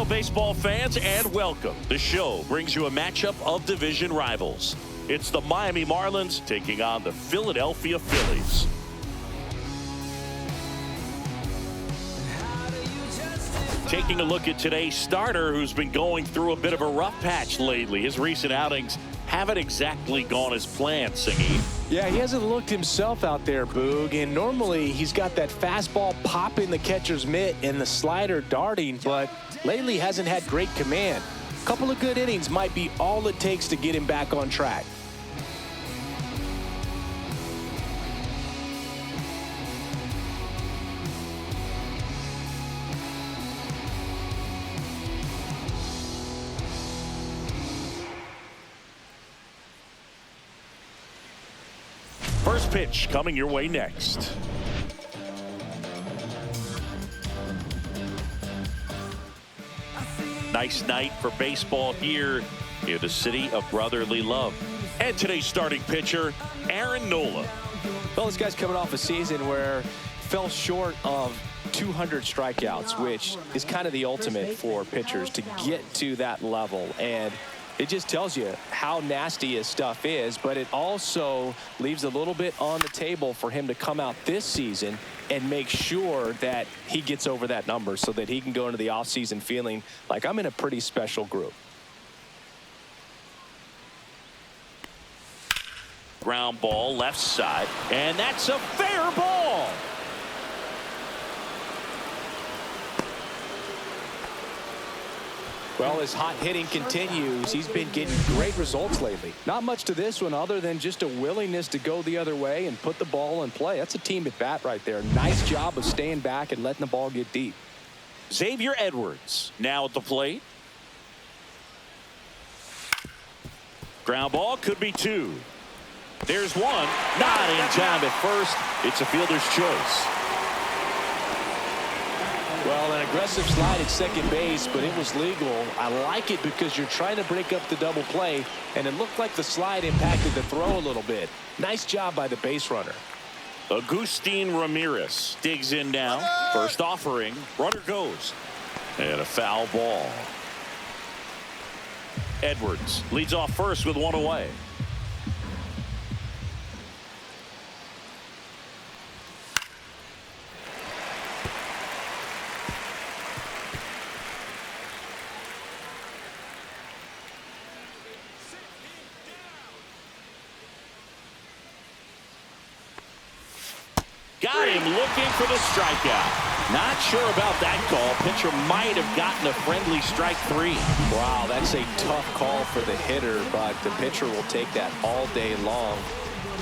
baseball fans, and welcome. The show brings you a matchup of division rivals. It's the Miami Marlins taking on the Philadelphia Phillies. Taking a look at today's starter, who's been going through a bit of a rough patch lately. His recent outings haven't exactly gone as planned, Singy. Yeah, he hasn't looked himself out there, Boog, and normally he's got that fastball popping the catcher's mitt and the slider darting, but lately hasn't had great command. A couple of good innings might be all it takes to get him back on track. First pitch coming your way next. Nice night for baseball here in the city of brotherly love. And today's starting pitcher, Aaron Nola. Well, this guy's coming off a season where fell short of 200 strikeouts, which is kind of the ultimate for pitchers to get to that level. And it just tells you how nasty his stuff is, but it also leaves a little bit on the table for him to come out this season and make sure that he gets over that number so that he can go into the offseason feeling like I'm in a pretty special group. Ground ball left side, and that's a fair ball. Well, as hot hitting continues, he's been getting great results lately. Not much to this one other than just a willingness to go the other way and put the ball in play. That's a team at bat right there. Nice job of staying back and letting the ball get deep. Xavier Edwards now at the plate. Ground ball could be two. There's one. Not in time at first. It's a fielder's choice. Well, an aggressive slide at second base, but it was legal. I like it because you're trying to break up the double play, and it looked like the slide impacted the throw a little bit. Nice job by the base runner. Agustin Ramirez digs in now. First offering. Runner goes. And a foul ball. Edwards leads off first with one away. Got him looking for the strikeout. Not sure about that call. Pitcher might have gotten a friendly strike three. Wow, that's a tough call for the hitter, but the pitcher will take that all day long.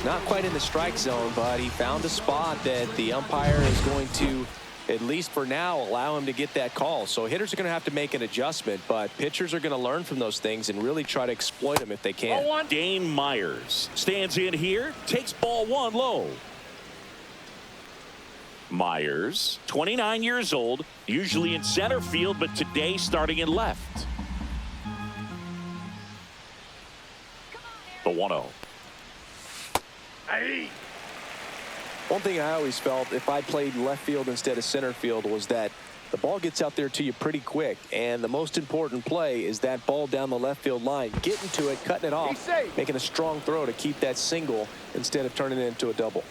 Not quite in the strike zone, but he found a spot that the umpire is going to, at least for now, allow him to get that call. So hitters are going to have to make an adjustment, but pitchers are going to learn from those things and really try to exploit them if they can. Dane Myers stands in here, takes ball one low. Myers, 29 years old, usually in center field, but today starting in left. The 1-0. One thing I always felt if I played left field instead of center field was that the ball gets out there to you pretty quick, and the most important play is that ball down the left field line, getting to it, cutting it off, making a strong throw to keep that single instead of turning it into a double.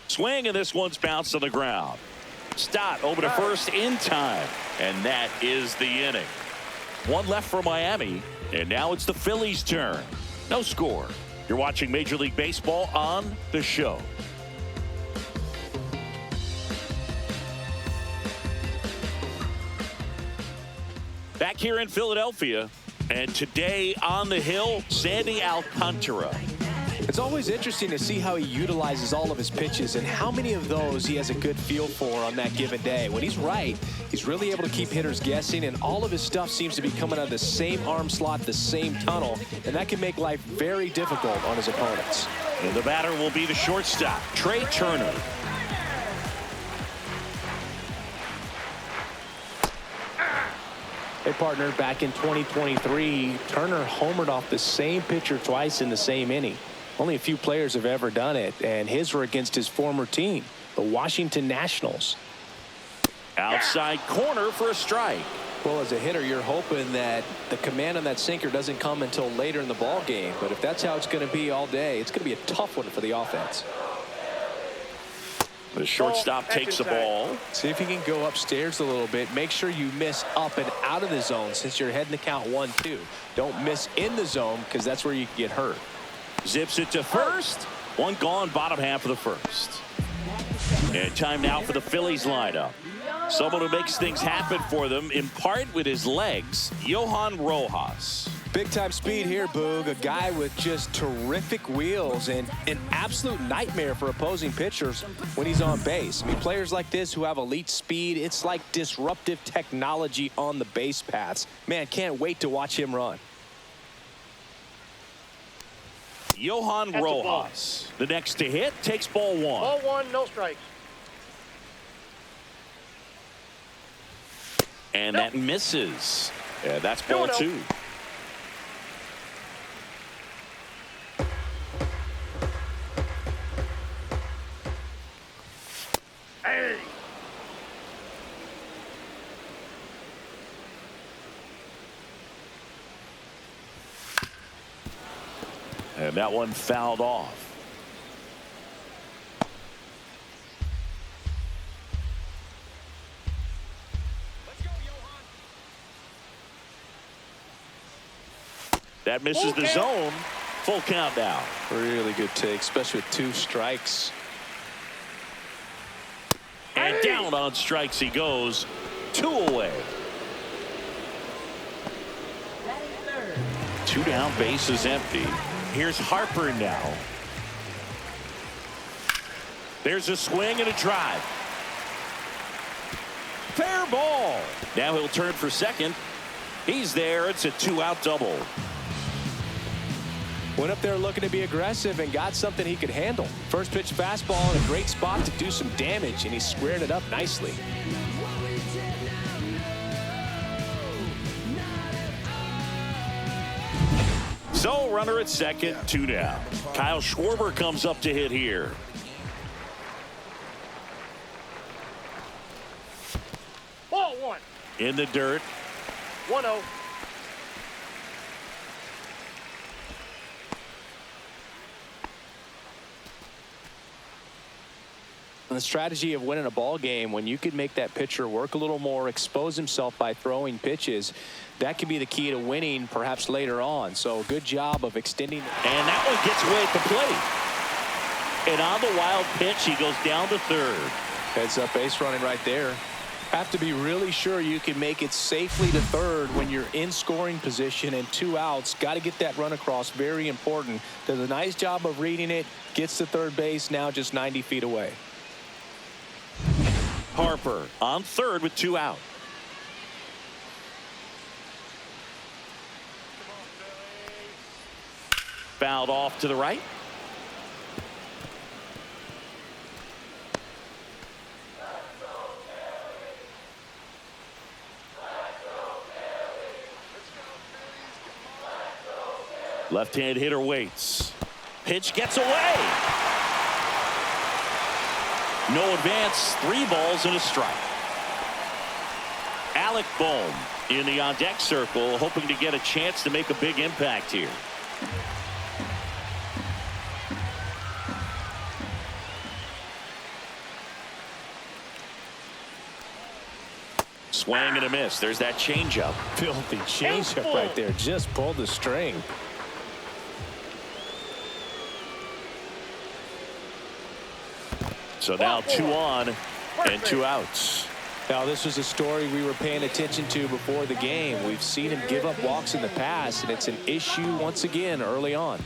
Swing, and this one's bounced on the ground. Stott over to first in time, and that is the inning. One left for Miami, and now it's the Phillies' turn. No score. You're watching Major League Baseball on The Show. Back here in Philadelphia, and today on the hill, Sandy Alcantara. It's always interesting to see how he utilizes all of his pitches and how many of those he has a good feel for on that given day. When he's right, he's really able to keep hitters guessing, and all of his stuff seems to be coming out of the same arm slot, the same tunnel, and that can make life very difficult on his opponents. And the batter will be the shortstop, Trey Turner. Hey, partner, back in 2023, Turner homered off the same pitcher twice in the same inning. Only a few players have ever done it, and his were against his former team, the Washington Nationals. Outside corner for a strike. Well, as a hitter, you're hoping that the command on that sinker doesn't come until later in the ball game. But if that's how it's going to be all day, it's going to be a tough one for the offense. The shortstop takes the ball. See if you can go upstairs a little bit. Make sure you miss up and out of the zone since you're heading to count 1-2. Don't miss in the zone because that's where you can get hurt. Zips it to first. One gone, bottom half of the first. And time now for the Phillies lineup. Someone who makes things happen for them, in part with his legs, Johan Rojas. Big-time speed here, Boog. A guy with just terrific wheels and an absolute nightmare for opposing pitchers when he's on base. I mean, players like this who have elite speed, it's like disruptive technology on the base paths. Man, can't wait to watch him run. Johan Rojas, the next to hit, takes ball one. Ball one, no strikes. And that misses. Yeah, that's ball two. Hey. And that one fouled off. That misses the zone. Full count now. Really good take, especially with 2 strikes. And down on strikes he goes. 2 away. 2 down, bases empty. Here's Harper now. There's a swing and a drive. Fair ball. Now he'll turn for second. He's there. It's a 2-out double. Went up there looking to be aggressive and got something he could handle. First pitch fastball in a great spot to do some damage, and he squared it up nicely. So runner at second, 2 down. Kyle Schwarber comes up to hit here. Ball one. In the dirt. 1-0. The strategy of winning a ball game, when you can make that pitcher work a little more, expose himself by throwing pitches, that could be the key to winning perhaps later on. So good job of extending. And that one gets away at the plate. And on the wild pitch, he goes down to third. Heads up base running right there. Have to be really sure you can make it safely to third when you're in scoring position and 2 outs. Got to get that run across. Very important. Does a nice job of reading it. Gets to third base, now just 90 feet away. Harper on third with 2 out. Fouled off to the right. Left-hand hitter waits. Pitch gets away. No advance, 3 balls and a strike. Alec Bohm in the on-deck circle, hoping to get a chance to make a big impact here. Swing and a miss. There's that changeup. Filthy changeup right there. Just pulled the string. So now 2 on and 2 outs. Now this was a story we were paying attention to before the game. We've seen him give up walks in the past, and it's an issue once again early on.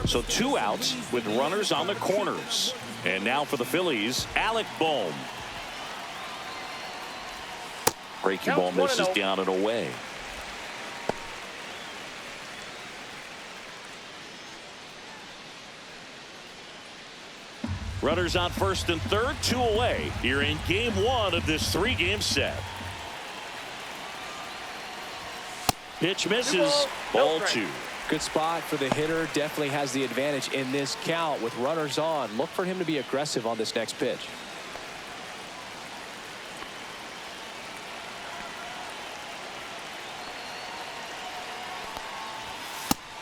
So 2 outs with runners on the corners. And now for the Phillies, Alec Bohm. Breaking ball misses down and away. Runners on first and third, 2 away. You're in game 1 of this 3-game set. Pitch misses. Ball 2. Good spot for the hitter. Definitely has the advantage in this count with runners on. Look for him to be aggressive on this next pitch.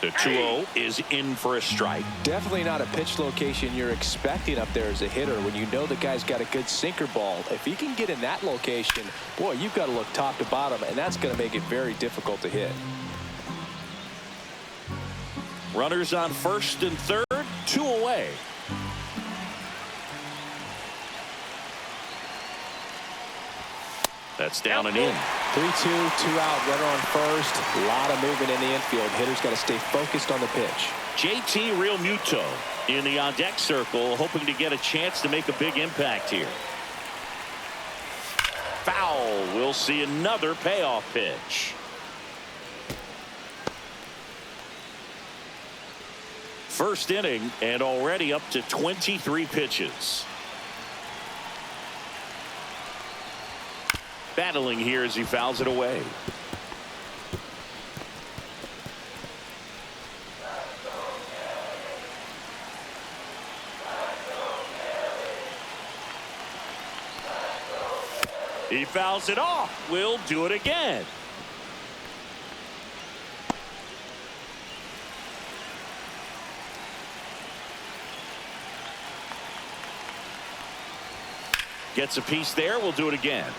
The 2-0 is in for a strike. Definitely not a pitch location you're expecting up there as a hitter when you know the guy's got a good sinker ball. If he can get in that location, boy, you've got to look top to bottom, and that's going to make it very difficult to hit. Runners on first and third, 2 away. That's down and in. 3-2, 2 out, runner on first. A lot of movement in the infield. Hitter's got to stay focused on the pitch. JT Realmuto in the on-deck circle, hoping to get a chance to make a big impact here. Foul. We'll see another payoff pitch. First inning and already up to 23 pitches. Battling here as he fouls it away. He fouls it off. We'll do it again. Gets a piece there. We'll do it again.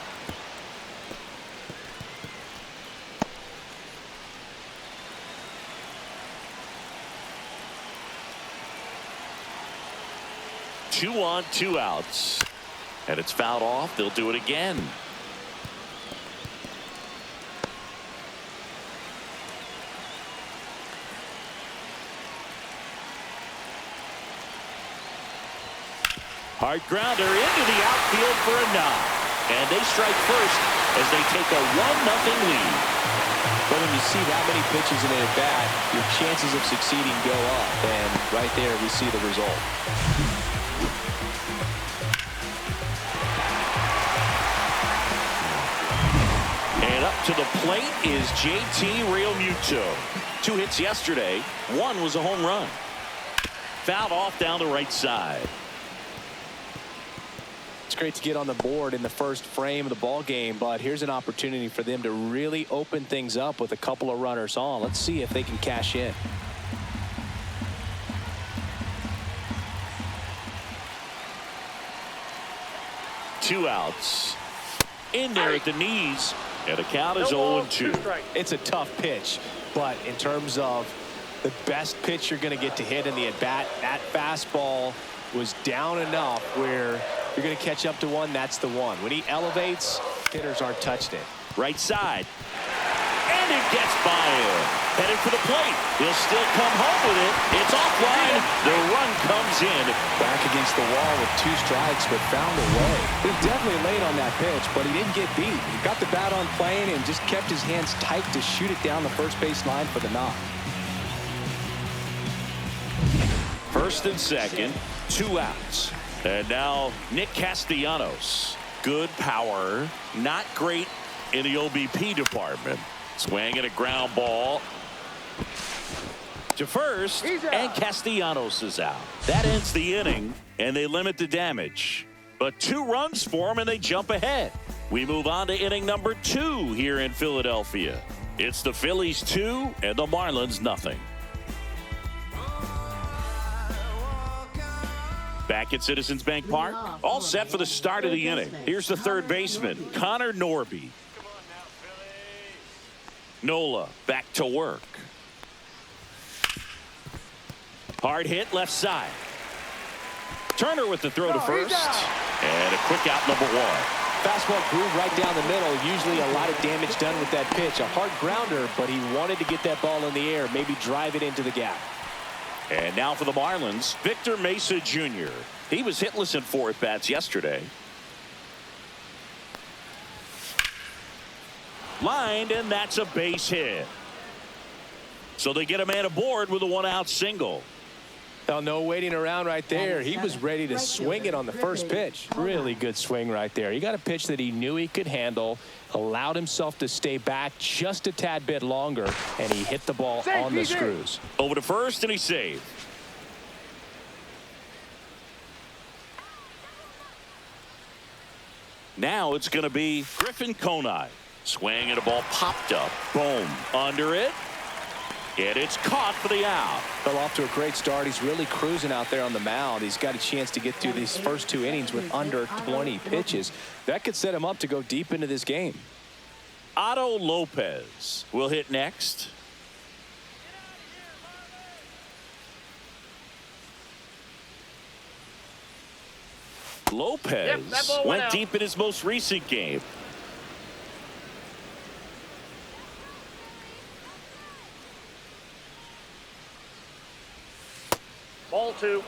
Two on, 2 outs. And it's fouled off. They'll do it again. Hard grounder into the outfield for a knock. And they strike first as they take a 1-0 lead. But when you see that many pitches in an at-bat, your chances of succeeding go up. And right there we see the result. And up to the plate is JT Realmuto. 2 hits yesterday. 1 was a home run. Fouled off down the right side. It's great to get on the board in the first frame of the ball game, but here's an opportunity for them to really open things up with a couple of runners on. Let's see if they can cash in. Two outs. In there at the knees. And the count is 0-2. It's a tough pitch, but in terms of the best pitch you're going to get to hit in the at-bat, that fastball was down enough where you're going to catch up to one. That's the one. When he elevates, hitters aren't touching it. Right side. And it gets by him. Headed for the plate. He'll still come home with it. It's offline. The run comes in. Back against the wall with 2 strikes, but found a way. He was definitely late on that pitch, but he didn't get beat. He got the bat on plane and just kept his hands tight to shoot it down the first base line for the knock. First and second, 2 outs. And now Nick Castellanos. Good power, not great in the OBP department. Swinging a ground ball to first, and Castellanos is out. That ends the inning, and they limit the damage. But 2 runs for them, and they jump ahead. We move on to inning number 2 here in Philadelphia. It's the Phillies 2 and the Marlins nothing. Back at Citizens Bank Park, all set for the start of the inning. Here's the third baseman, Connor Norby. Nola back to work. Hard hit left side. Turner with the throw to first. And a quick out, number 1. Fastball groove right down the middle. Usually a lot of damage done with that pitch. A hard grounder, but he wanted to get that ball in the air, maybe drive it into the gap. And now for the Marlins, Victor Mesa Jr. He was hitless in 4 at-bats yesterday. Lined, and that's a base hit. So they get a man aboard with a 1-out single. Oh, no waiting around right there. He was ready to swing it on the first pitch. Really good swing right there. He got a pitch that he knew he could handle, allowed himself to stay back just a tad bit longer, and he hit the ball on the screws. Over to first, and he saved. Now it's going to be Griffin Conine. Swing and a ball popped up. Boom. Under it. And it's caught for the out. Well, off to a great start. He's really cruising out there on the mound. He's got a chance to get through these first 2 innings with under 20 pitches. That could set him up to go deep into this game. Otto Lopez will hit next. Lopez went deep in his most recent game. Ball 2.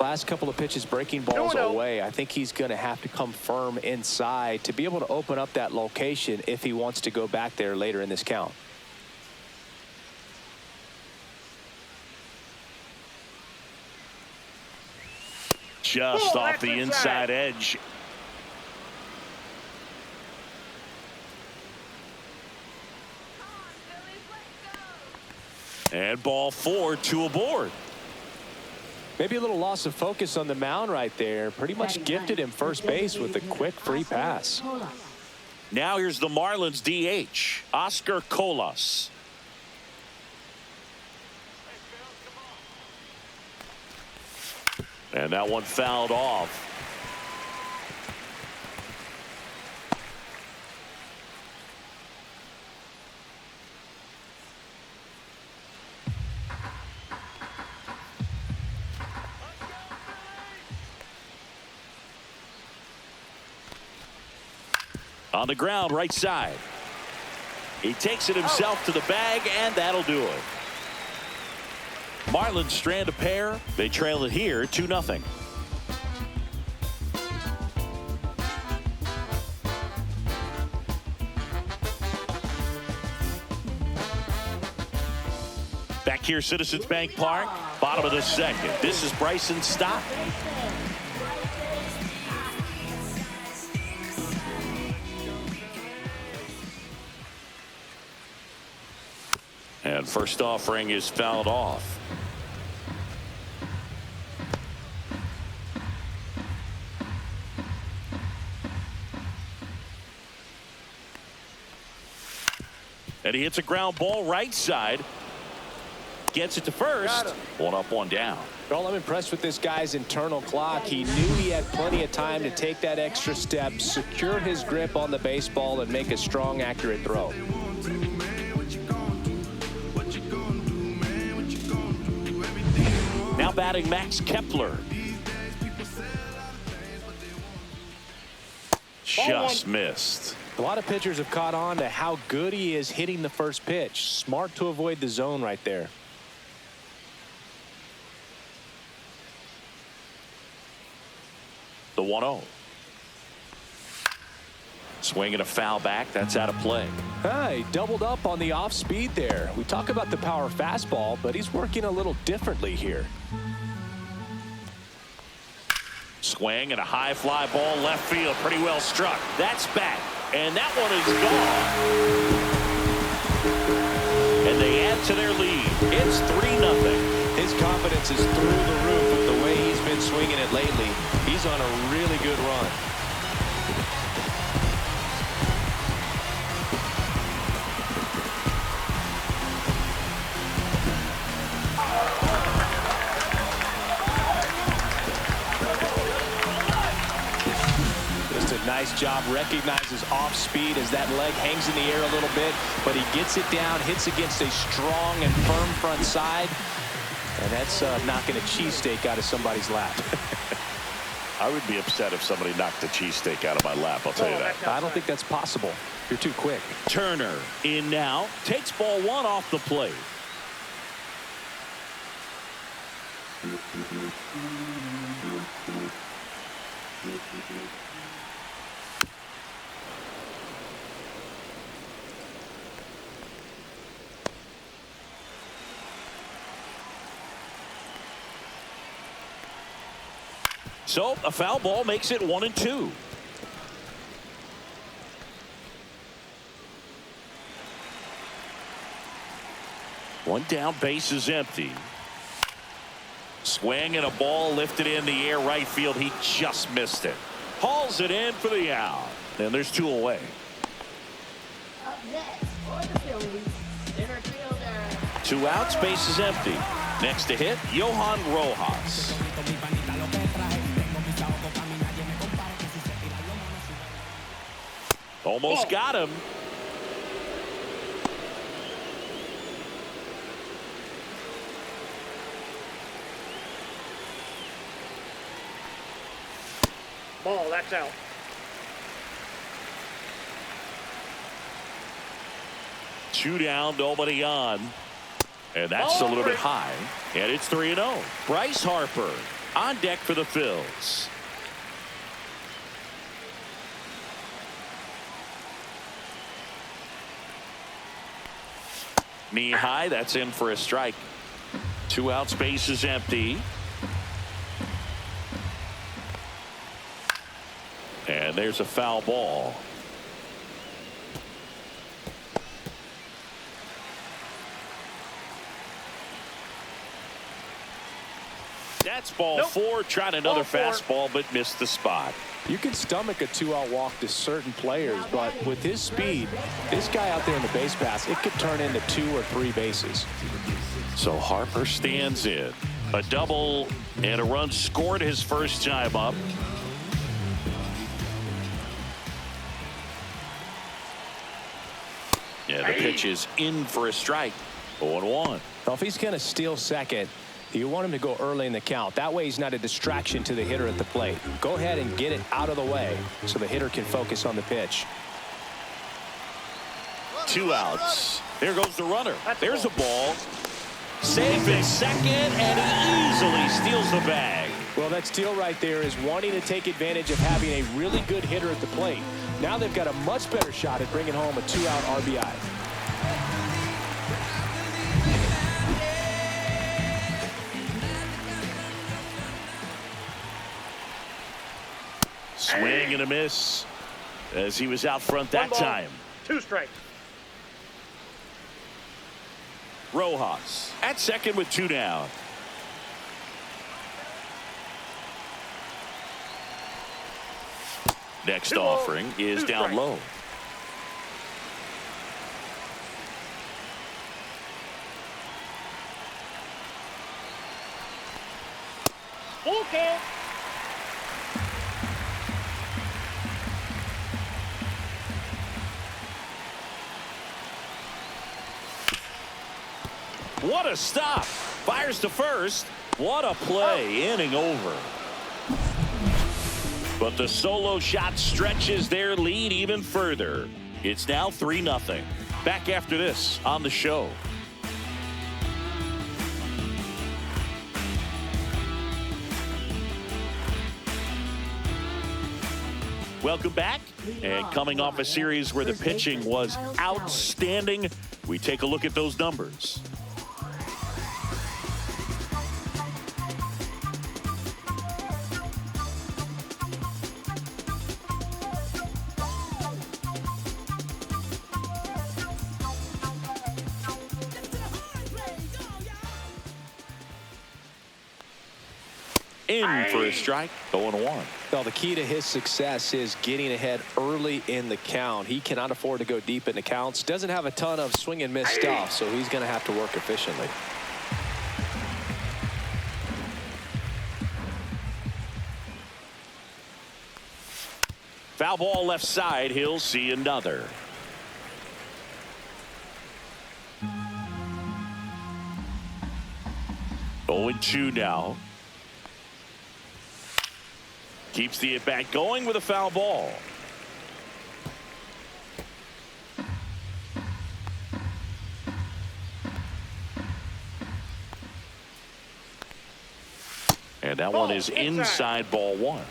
Last couple of pitches breaking balls away. I think he's going to have to come firm inside to be able to open up that location if he wants to go back there later in this count. Just off the inside edge. And ball 4, 2 aboard. Maybe a little loss of focus on the mound right there. Pretty much gifted him first base with a quick free pass. Now here's the Marlins DH, Oscar Colas. And that one fouled off. On the ground, right side. He takes it himself to the bag, and that'll do it. Marlins strand a pair. They trail it here 2-0. Back here, Citizens Bank Park, bottom of the second. This is Bryson Stott. And first offering is fouled off. And he hits a ground ball right side. Gets it to first. 1 up, 1 down. Well, I'm impressed with this guy's internal clock. He knew he had plenty of time to take that extra step, secure his grip on the baseball, and make a strong, accurate throw. Now batting Max Kepler. Just missed. A lot of pitchers have caught on to how good he is hitting the first pitch. Smart to avoid the zone right there. The 1-0. Swing and a foul back. That's out of play. He doubled up on the off speed there. We talk about the power fastball, but he's working a little differently here. Swing and a high fly ball left field. Pretty well struck. That's back. And that one is gone. And they add to their lead. It's 3-0. His confidence is through the roof with the way he's been swinging it lately. He's on a really good run. Nice job. Recognizes off speed as that leg hangs in the air a little bit, but he gets it down, hits against a strong and firm front side, and that's knocking a cheesesteak out of somebody's lap. I would be upset if somebody knocked a cheesesteak out of my lap, I'll tell you that. I don't think that's possible. You're too quick. Turner in now, takes ball 1 off the plate. So a foul ball makes it 1-2. One down, base is empty. Swing and a ball lifted in the air right field. He just missed it. Hauls it in for the out. And there's 2 away. Up next for the Phillies, center fielder. 2 outs, base is empty. Next to hit, Johan Rojas. Almost got him. Ball, that's out. Two down, nobody on. And that's a little bit high. And it's 3-0. Bryce Harper on deck for the Phils. Knee high, that's in for a strike. 2 outs, base is empty. And there's a foul ball. That's ball 4. Tried another Ball 4. fastball, but missed the spot. You can stomach a 2-out walk to certain players, but with his speed, this guy out there in the base pass, it could turn into 2 or 3 bases. So Harper stands in. A double and a run scored his first time up. Yeah, the pitch is in for a strike. 0-1. Now, if he's going to steal second, you want him to go early in the count. That way he's not a distraction to the hitter at the plate. Go ahead and get it out of the way so the hitter can focus on the pitch. 2 outs. There goes the runner. There's a ball. Safe in second, and he easily steals the bag. Well, that steal right there is wanting to take advantage of having a really good hitter at the plate. Now they've got a much better shot at bringing home a 2-out RBI. Swing and a miss as he was out front that time. 2 strikes. Rojas at second with 2 down. Next offering is down low. Full count. What a stop. Fires to first. What a play. Inning over. But the solo shot stretches their lead even further. It's now 3-0. Back after this on the show. Welcome back. And coming off a series where the pitching was outstanding, we take a look at those numbers. In for a strike, 0-1. Well, the key to his success is getting ahead early in the count. He cannot afford to go deep in the counts. Doesn't have a ton of swing and miss stuff, so he's going to have to work efficiently. Foul ball left side. He'll see another. Oh, 0-2 now. Keeps the at-bat going with a foul ball. And that one is inside ball 1.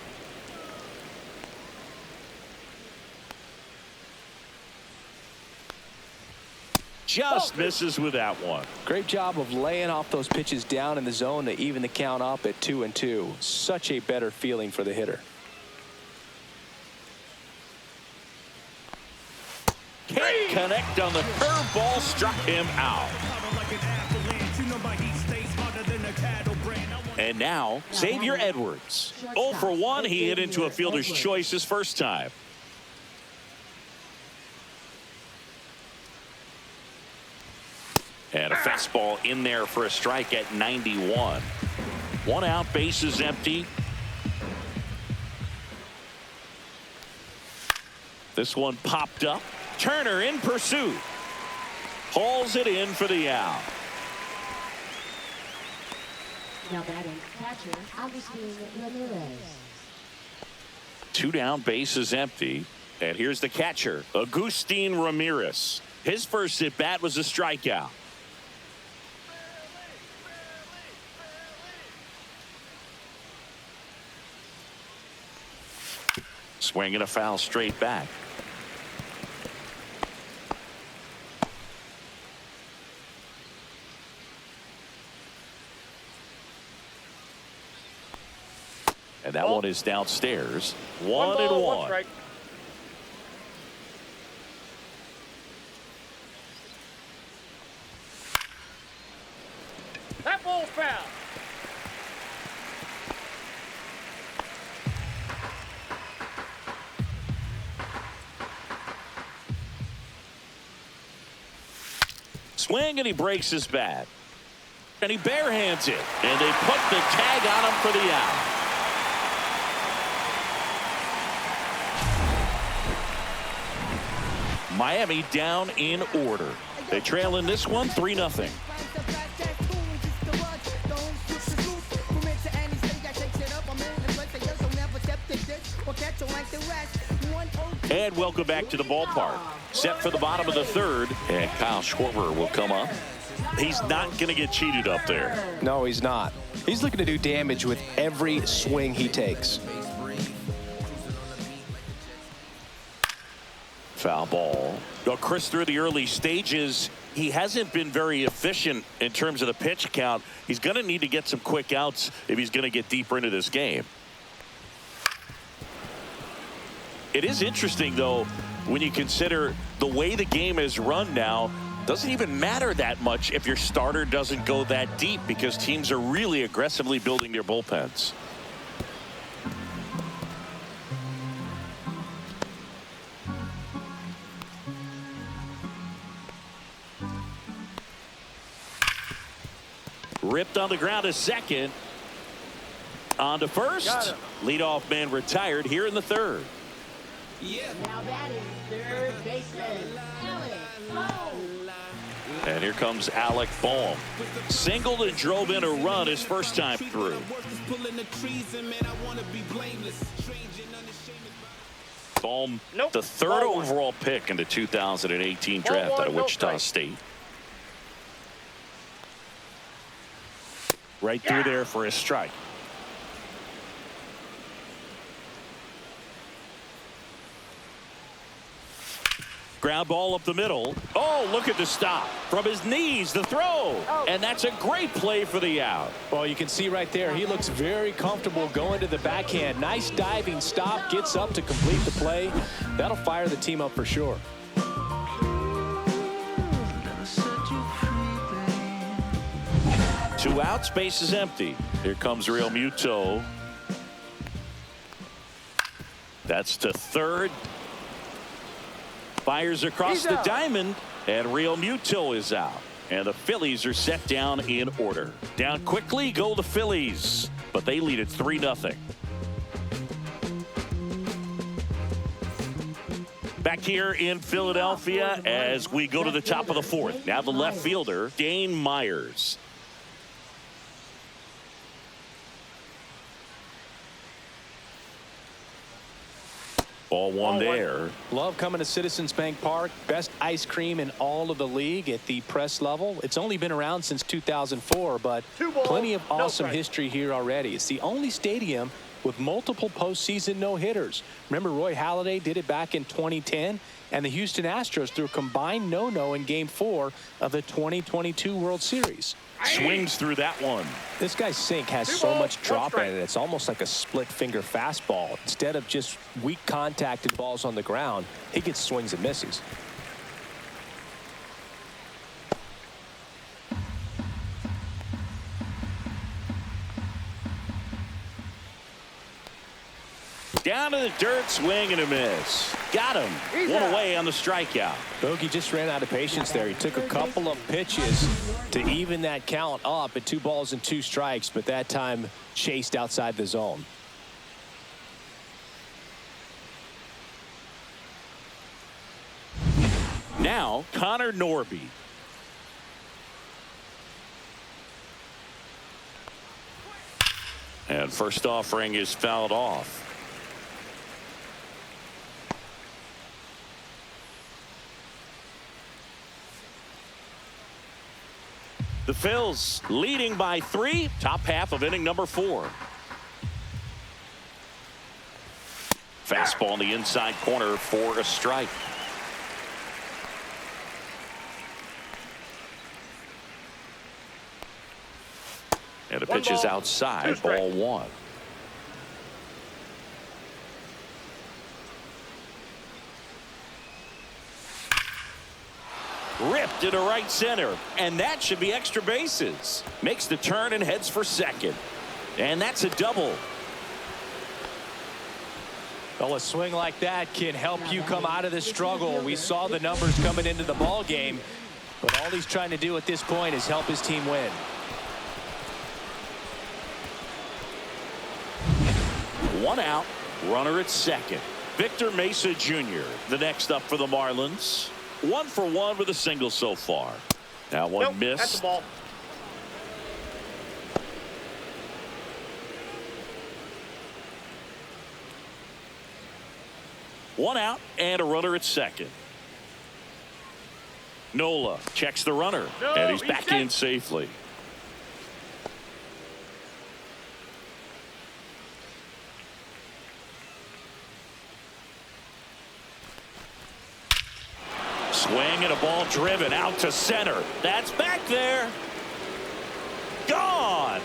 just misses with that one. Great job of laying off those pitches down in the zone to even the count up at 2-2. Such a better feeling for the hitter. Can't connect on the curveball, struck him out. And now, Xavier Edwards. 0 for 1. He hit into a fielder's choice his first time. And a fastball in there for a strike at 91. 1 out, bases empty. This one popped up. Turner in pursuit. Hauls it in for the out. Now batting catcher, Agustin Ramirez. 2 down, bases empty. And here's the catcher, Agustin Ramirez. His first at bat was a strikeout. Swinging a foul straight back. And that one is downstairs. 1-1. Strike. That ball's foul. Swing, and he breaks his bat. And he barehands it. And they put the tag on him for the out. Miami down in order. They trail in this one 3-0. And welcome back to the ballpark. Set for the bottom of the third. And Kyle Schwarber will come up. He's not going to get cheated up there. No, he's not. He's looking to do damage with every swing he takes. Foul ball. Well, Chris, through the early stages, he hasn't been very efficient in terms of the pitch count. He's going to need to get some quick outs if he's going to get deeper into this game. It is interesting, though, when you consider the way the game is run now. Doesn't even matter that much if your starter doesn't go that deep, because teams are really aggressively building their bullpens. Ripped on the ground to second. On to first. Leadoff man retired here in the third. Now batting third baseman, Alec Bohm. And here comes Alec Bohm. Singled and drove in a run his first time through. Bohm, the third overall pick in the 2018 draft out of Wichita State. Right through there for a strike. Ground ball up the middle. Oh, look at the stop. From his knees, the throw. And that's a great play for the out. Well, you can see right there, he looks very comfortable going to the backhand. Nice diving stop, gets up to complete the play. That'll fire the team up for sure. Two outs, base is empty. Here comes Real Muto. That's to third. Fires across the diamond, and Real Muto is out. And the Phillies are set down in order. Down quickly go the Phillies, but they lead it 3-0. Back here in Philadelphia as we go to the top of the fourth. Now the left fielder, Dane Myers. Ball one there. Love coming to Citizens Bank Park. Best ice cream in all of the league at the press level. It's only been around since 2004, but plenty of awesome history here already. It's the only stadium with multiple postseason no-hitters. Remember, Roy Halladay did it back in 2010, and the Houston Astros threw a combined no-no in Game 4 of the 2022 World Series. Swings through that one. This guy's sink has so much drop in it. It's almost like a split-finger fastball. Instead of just weak contacted balls on the ground, he gets swings and misses. Down to the dirt, swing and a miss. Got him. One away on the strikeout. Bogey just ran out of patience there. He took a couple of pitches to even that count up at 2 balls and 2 strikes, but that time chased outside the zone. Now, Connor Norby. And first offering is fouled off. The Phils leading by 3, top half of inning number 4. Fastball in the inside corner for a strike. And the pitch is outside, ball 1. Ripped into right center, and that should be extra bases. Makes the turn and heads for second, and that's a double. Well, a swing like that can help you come out of this struggle. We saw the numbers coming into the ball game, but all he's trying to do at this point is help his team win. One out, runner at second. Victor Mesa Jr., the next up for the Marlins. 1 for 1 with a single so far. Now one missed. That's the ball. One out and a runner at second. Nola checks the runner, and he's back in safely. Swing and a ball driven out to center. That's back there. Gone.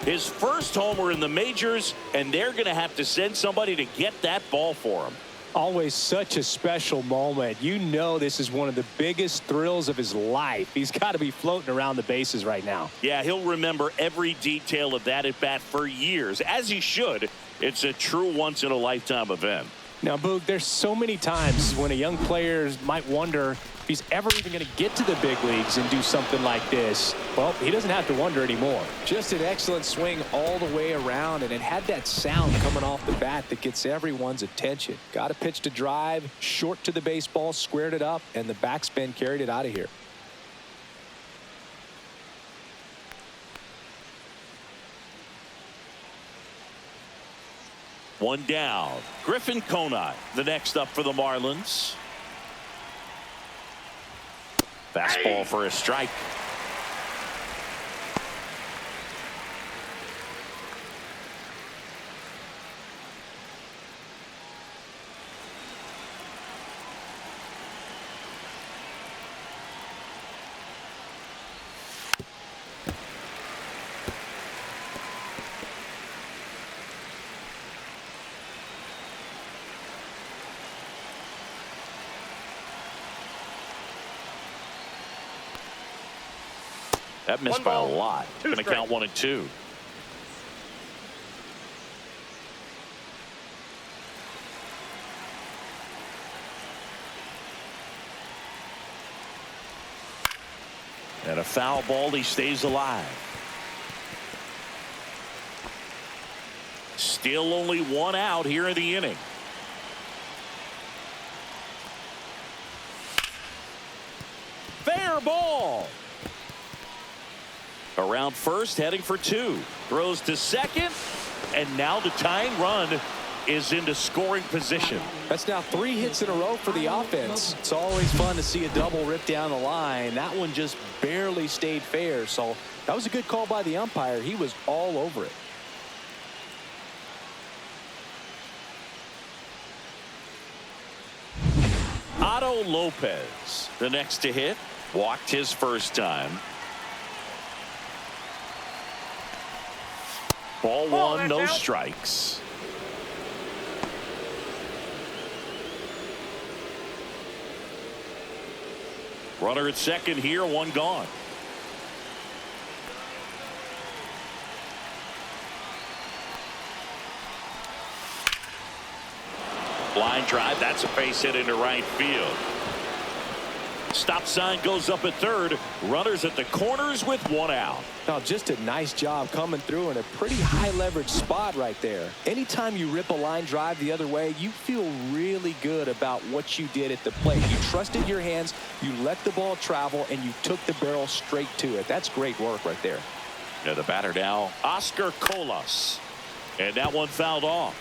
His first homer in the majors, and they're going to have to send somebody to get that ball for him. Always such a special moment. You know this is one of the biggest thrills of his life. He's got to be floating around the bases right now. Yeah, he'll remember every detail of that at bat for years, as he should. It's a true once-in-a-lifetime event. Now, Boog, there's so many times when a young player might wonder if he's ever even going to get to the big leagues and do something like this. Well, he doesn't have to wonder anymore. Just an excellent swing all the way around, and it had that sound coming off the bat that gets everyone's attention. Got a pitch to drive, short to the baseball, squared it up, and the backspin carried it out of here. One down. Griffin Conine, the next up for the Marlins. Fastball for a strike. That missed by a lot. Going to count 1 and 2. And a foul ball. He stays alive. Still only 1 out here in the inning. Fair ball. Around first, heading for 2. Throws to second, and now the tying run is into scoring position. That's now 3 hits in a row for the offense. It's always fun to see a double rip down the line. That one just barely stayed fair, so that was a good call by the umpire. He was all over it. Reynaldo Lopez, the next to hit. Walked his first time. Ball one, no strikes. Runner at second here, one gone. Line drive, that's a base hit into right field. Stop sign goes up at third. Runners at the corners with one out. Now, just a nice job coming through in a pretty high leverage spot right there. Anytime you rip a line drive the other way, you feel really good about what you did at the plate. You trusted your hands, you let the ball travel, and you took the barrel straight to it. That's great work right there. And the batter now, Oscar Colas. And that one fouled off.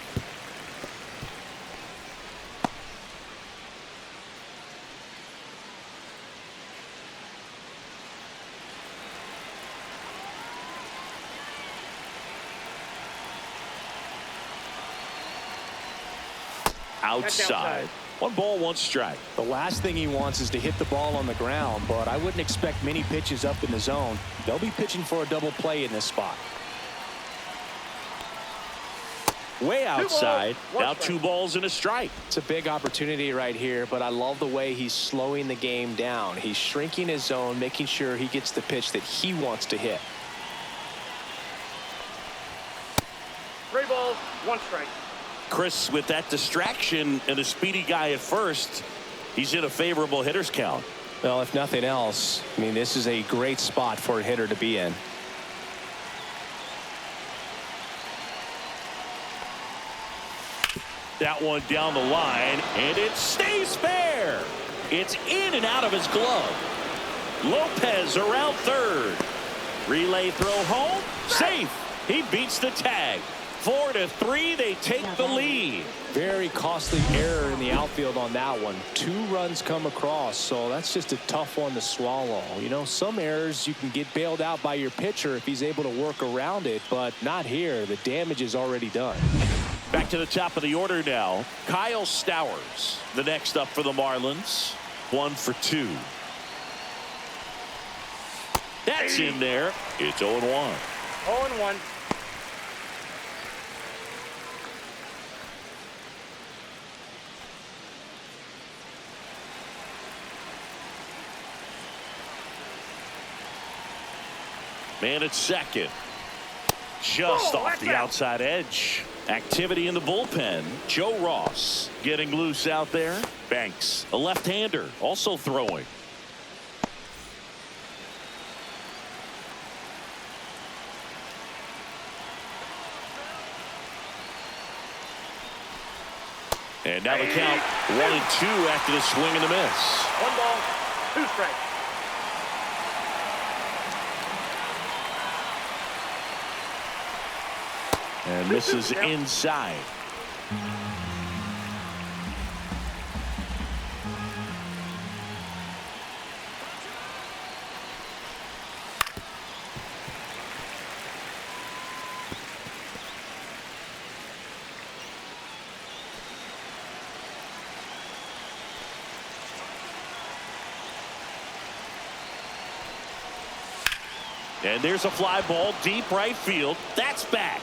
Outside. One ball, one strike. The last thing he wants is to hit the ball on the ground, but I wouldn't expect many pitches up in the zone. They'll be pitching for a double play in this spot. Way outside. Now 2 balls and a strike. It's a big opportunity right here, but I love the way he's slowing the game down. He's shrinking his zone, making sure he gets the pitch that he wants to hit. 3 balls, 1 strike. Chris, with that distraction and a speedy guy at first, he's in a favorable hitter's count. Well, if nothing else, I mean, this is a great spot for a hitter to be in. That one down the line, and it stays fair. It's in and out of his glove. Lopez around third. Relay throw home. Safe. He beats the tag. 4-3, they take the lead. Very costly error in the outfield on that one. 2 runs come across, so that's just a tough one to swallow. You know, some errors you can get bailed out by your pitcher if he's able to work around it, but not here. The damage is already done. Back to the top of the order now. Kyle Stowers, the next up for the Marlins. 1 for 2. That's in there. It's 0-1. 0-1. Man at second. Just off the outside edge. Activity in the bullpen. Joe Ross getting loose out there. Banks, a left-hander, also throwing. And now the count 1-2 after the swing and the miss. 1 ball, 2 strikes. And misses inside. And there's a fly ball deep right field. That's back.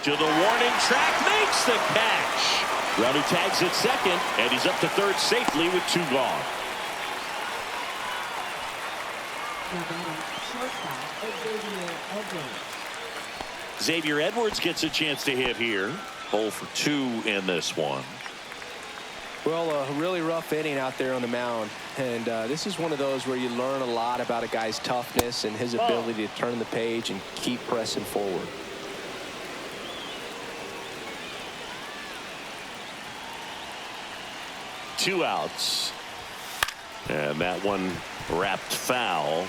To the warning track, makes the catch. Runner tags at second, and he's up to third safely with 2 gone. Xavier Edwards gets a chance to hit here. 0 for 2 in this one. Well, a really rough inning out there on the mound, and this is one of those where you learn a lot about a guy's toughness and his ability to turn the page and keep pressing forward. Two outs. And that one wrapped foul.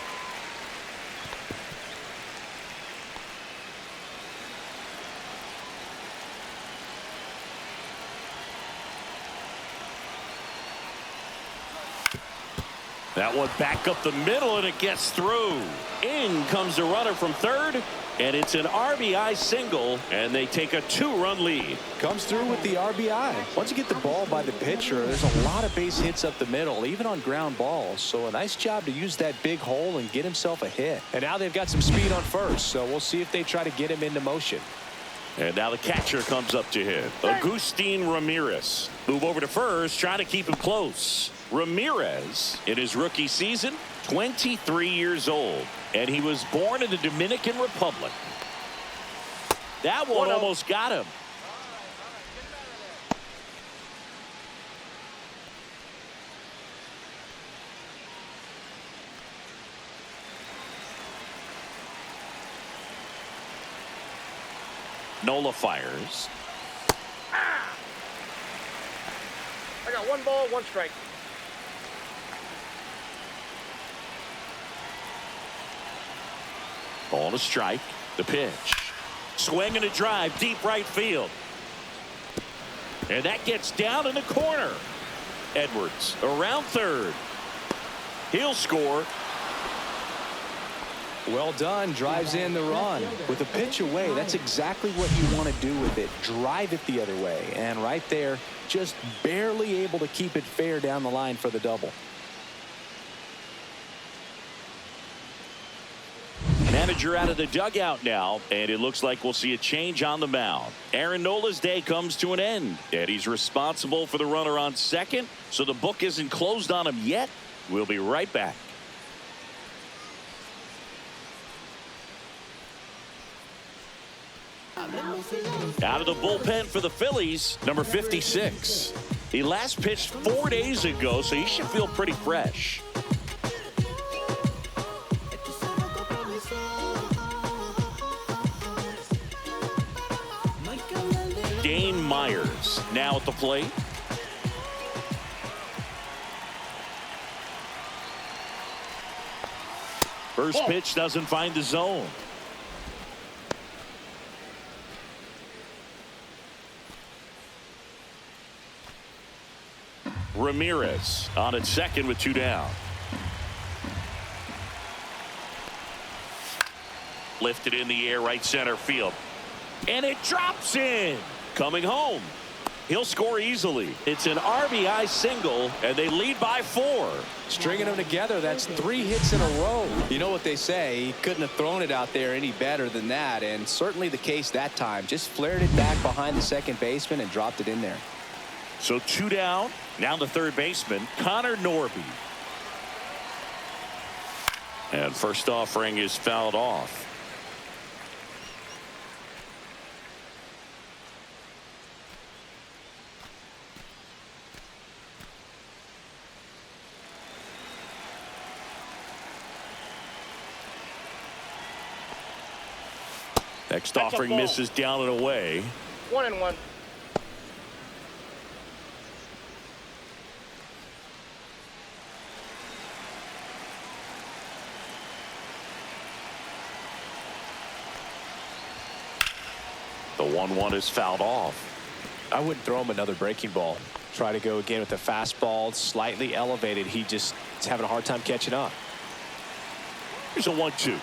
That one back up the middle, and it gets through. In comes the runner from third, and it's an RBI single, and they take a 2-run lead. Comes through with the RBI. Once you get the ball by the pitcher, there's a lot of base hits up the middle, even on ground balls. So a nice job to use that big hole and get himself a hit. And now they've got some speed on first, so we'll see if they try to get him into motion. And now the catcher comes up to hit. Agustin Ramirez. Move over to first, trying to keep him close. Ramirez, in his rookie season, 23 years old, and he was born in the Dominican Republic. That one almost got him. Nola fires. I got 1 ball, 1 strike. Ball to strike. The pitch. Swing and a drive deep right field. And that gets down in the corner. Edwards around third. He'll score. Well done. Drives in the run. With a pitch away, that's exactly what you want to do with it. Drive it the other way. And right there, just barely able to keep it fair down the line for the double. Manager out of the dugout now, and it looks like we'll see a change on the mound. Aaron Nola's day comes to an end, and he's responsible for the runner on second, so the book isn't closed on him yet. We'll be right back. Out of the bullpen for the Phillies, number 56. He last pitched 4 days ago, so he should feel pretty fresh. Dane Myers now at the plate. First pitch doesn't find the zone. Ramirez on at second with 2 down. Lifted in the air, right center field. And it drops in. Coming home. He'll score easily. It's an RBI single, and they lead by 4. Stringing them together, that's 3 hits in a row. You know what they say, he couldn't have thrown it out there any better than that, and certainly the case that time. Just flared it back behind the second baseman and dropped it in there. So 2 down. Now the third baseman, Connor Norby. And first offering is fouled off. Next offering misses down and away. 1-1. The 1-1 is fouled off. I wouldn't throw him another breaking ball. Try to go again with the fastball, slightly elevated. He just is having a hard time catching up. Here's a 1-2.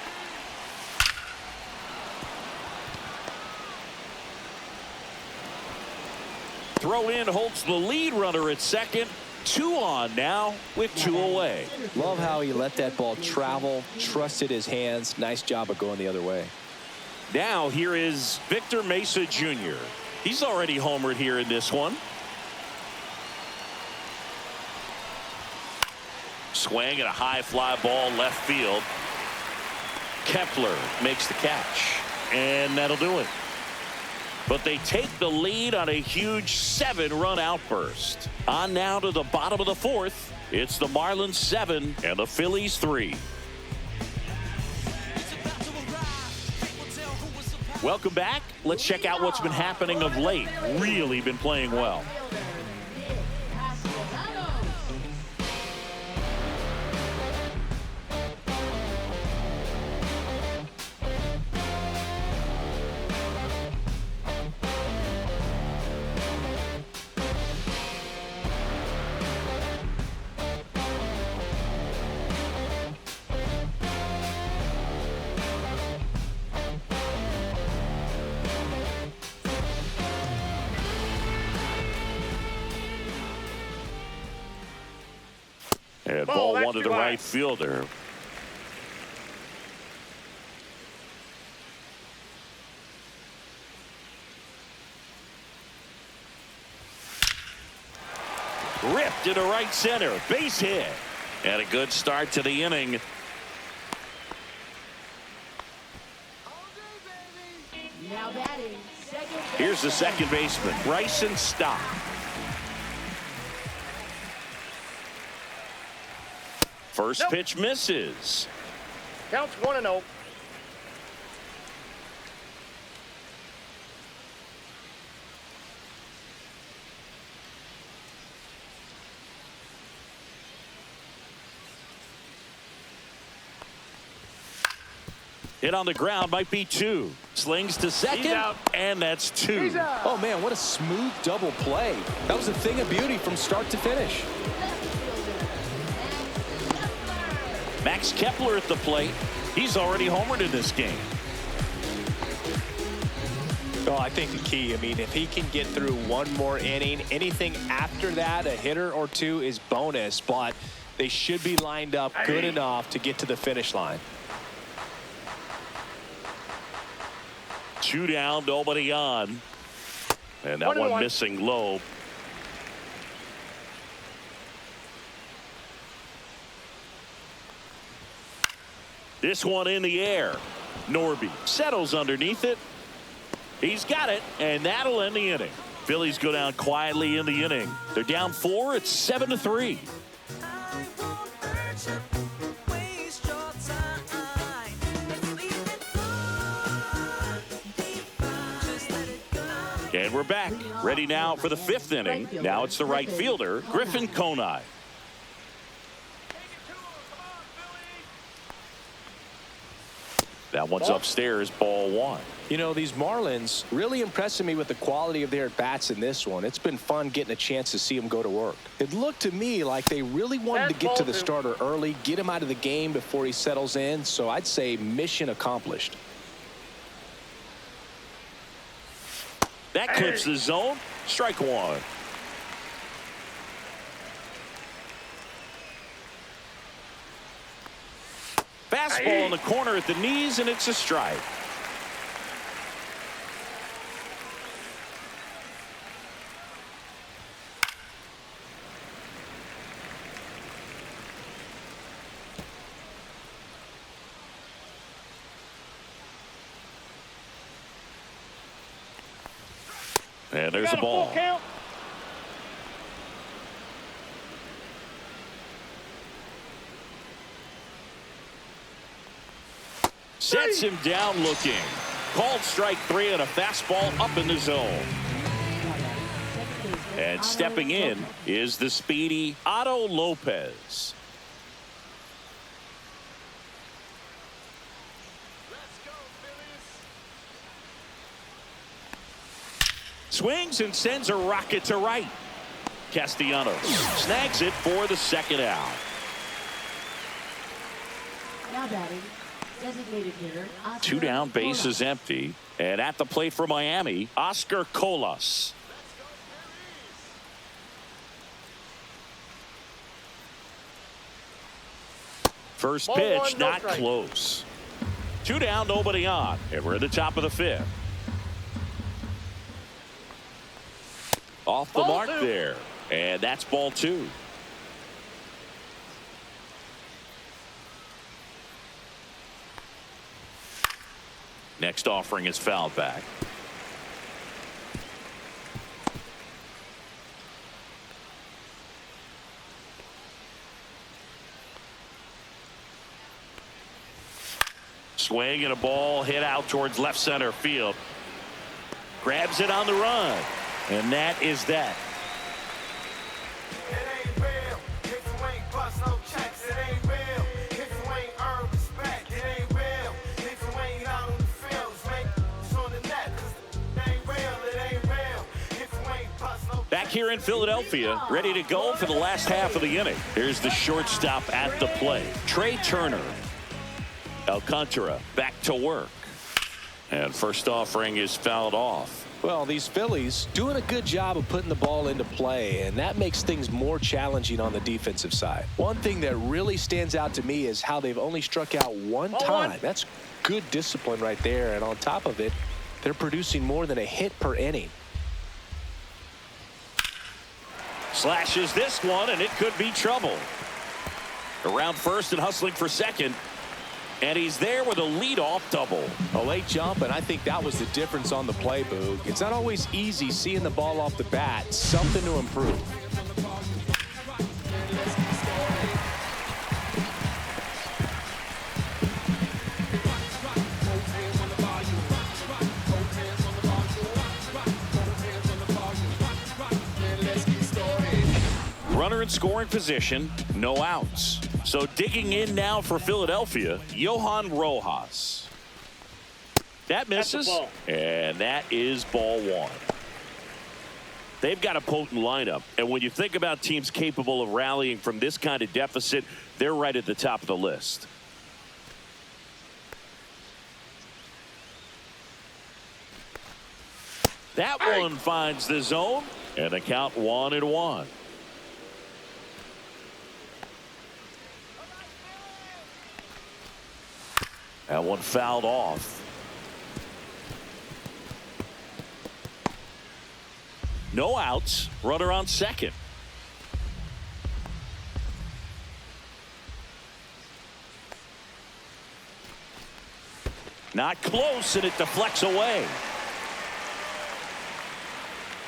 Throw in holds the lead runner at second. 2 on now with 2 away. Love how he let that ball travel, trusted his hands. Nice job of going the other way. Now here is Victor Mesa Jr. He's already homered here in this one. Swing and a high fly ball left field. Kepler makes the catch, and that'll do it. But they take the lead on a huge 7-run outburst. On now to the bottom of the 4th. It's the Marlins 7 and the Phillies 3. Welcome back. Let's check out what's been happening of late. Really been playing well. And Ball, ball that's one to too the high. right fielder. Ripped into right center. Base hit. And a good start to the inning. Now batting, second. Here's the second baseman, Bryson Stott. First Nope. pitch misses. Counts 1-0. Hit on the ground, might be two. Slings to second, out. and that's two. He's out. Oh, man, what a smooth double play. That was a thing of beauty from start to finish. Max Kepler at the plate. He's already homered in this game. Oh, I think the key, I mean, if he can get through one more inning, anything after that, a hitter or two is bonus, but they should be lined up good enough to get to the finish line. Two down, nobody on. And that 1-1. one missing low. This one in the air. Norby settles underneath it. He's got it, and that'll end the inning. Phillies go down quietly in the inning. They're down 4. It's 7-3. And we're back. Ready now for the 5th inning. Now it's the right fielder, Griffin Conine. That one's upstairs, ball one. You know, these Marlins really impressing me with the quality of their at-bats in this one. It's been fun getting a chance to see them go to work. It looked to me like they really wanted to get to the starter early, get him out of the game before he settles in. So I'd say mission accomplished. That clips the zone. Strike one. Fastball in the corner at the knees, and it's a strike. And there's the ball. Count. Sets him down looking. Called strike 3 and a fastball up in the zone. And stepping in is the speedy Otto Lopez. Swings and sends a rocket to right. Castellanos snags it for the second out. Now batting, designated hitter. Oscar Two down, base Colas. is empty. And at the plate for Miami, Oscar Colas. First Ball pitch, one, no not strike. close. Two down, nobody on. And we're at the top of the 5th. Off the Ball mark two. there. And that's ball 2. Next offering is fouled back. Swing and a ball hit out towards left center field. Grabs it on the run. And that is that. It ain't real if you ain't bust no checks. It ain't real if you ain't earned respect. It ain't real if you ain't out on the fields. Make it's on the net, 'cause it ain't real. It ain't real if you ain't bust no. Back here in Philadelphia, ready to go for the last half of the inning. Here's the shortstop at the plate, Trey Turner. Alcantara back to work. And first offering is fouled off. Well, these Phillies doing a good job of putting the ball into play, and that makes things more challenging on the defensive side. One thing that really stands out to me is how they've only struck out one time. That's good discipline right there, and on top of it, they're producing more than a hit per inning. Slashes this one, and it could be trouble. Around first and hustling for second. And he's there with a leadoff double. A late jump, and I think that was the difference on the play, Boog. It's not always easy seeing the ball off the bat. Something to improve. Runner in scoring position, no outs. So digging in now for Philadelphia, Johan Rojas. That misses, and that is ball one. They've got a potent lineup, and when you think about teams capable of rallying from this kind of deficit, they're right at the top of the list. That one finds the zone, and the count 1-1. That one fouled off. No outs. Runner on second. Not close, and it deflects away.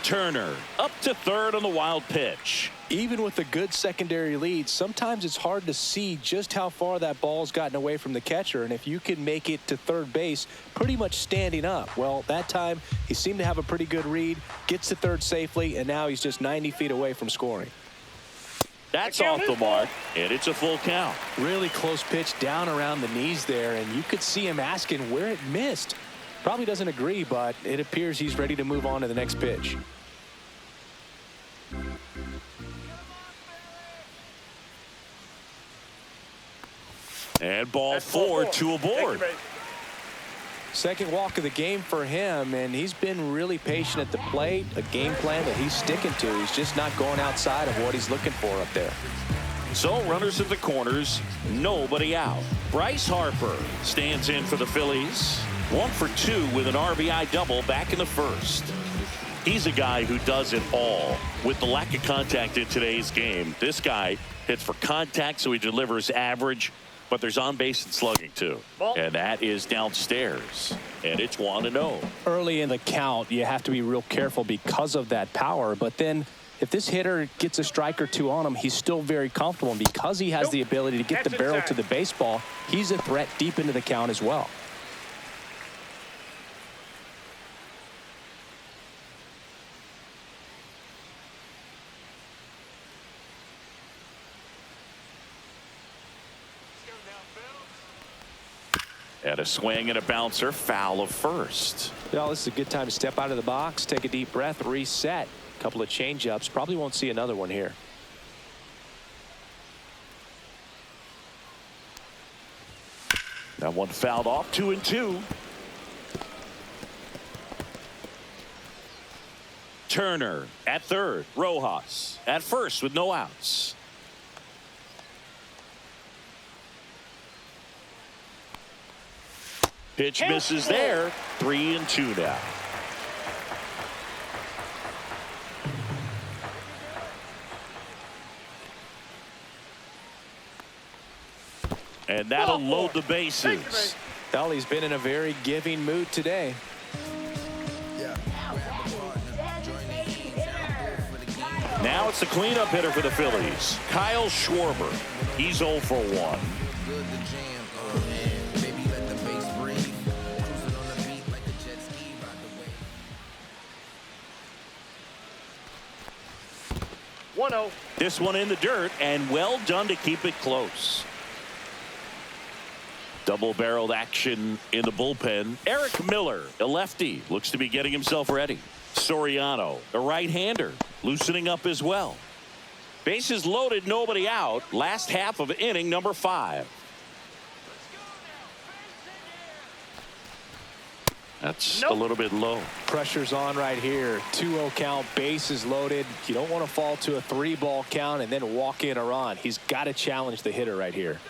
Turner up to third on the wild pitch. Even with a good secondary lead, sometimes it's hard to see just how far that ball's gotten away from the catcher, and if you can make it to third base pretty much standing up. Well, that time he seemed to have a pretty good read, gets to third safely, and now he's just 90 feet away from scoring. That's off the mark, and it's a full count. Really close pitch down around the knees there, and you could see him asking where it missed. Probably doesn't agree, but it appears he's ready to move on to the next pitch. And ball four, two aboard. Second walk of the game for him, and he's been really patient at the plate. A game plan that he's sticking to. He's just not going outside of what he's looking for up there. So runners at the corners, nobody out. Bryce Harper stands in for the Phillies. 1 for 2 with an RBI double back in the first. He's a guy who does it all. With the lack of contact in today's game, this guy hits for contact, so he delivers average, but there's on base and slugging too. And that is downstairs, and it's 1-0. Early in the count, you have to be real careful because of that power, but then if this hitter gets a strike or two on him, he's still very comfortable, and because he has the ability to get the barrel to the baseball, he's a threat deep into the count as well. And a swing and a bouncer, foul of first. Well, this is a good time to step out of the box, take a deep breath, reset. A couple of change-ups. Probably won't see another one here. That one fouled off, 2-2. Turner at third. Rojas at first with no outs. Pitch misses there. 3-2 now. And that'll load the bases. Well, he's been in a very giving mood today. Now it's the cleanup hitter for the Phillies, Kyle Schwarber. He's 0 for 1. This one in the dirt, and well done to keep it close. Double-barreled action in the bullpen. Eric Miller, a lefty, looks to be getting himself ready. Soriano, a right-hander, loosening up as well. Bases loaded, nobody out. Last half of inning number 5. That's a little bit low. Pressure's on right here. 2-0 count, bases loaded. You don't want to fall to a 3-ball count and then walk in a run. He's got to challenge the hitter right here.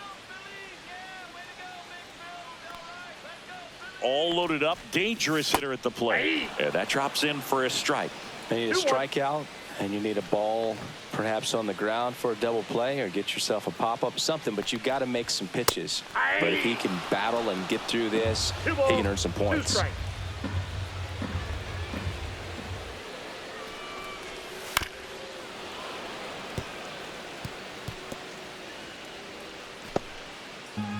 All loaded up, dangerous hitter at the plate. And that drops in for a strike. You need a strikeout, and you need a ball perhaps on the ground for a double play, or get yourself a pop-up, something, but you've got to make some pitches. But if he can battle and get through this, he can earn some points.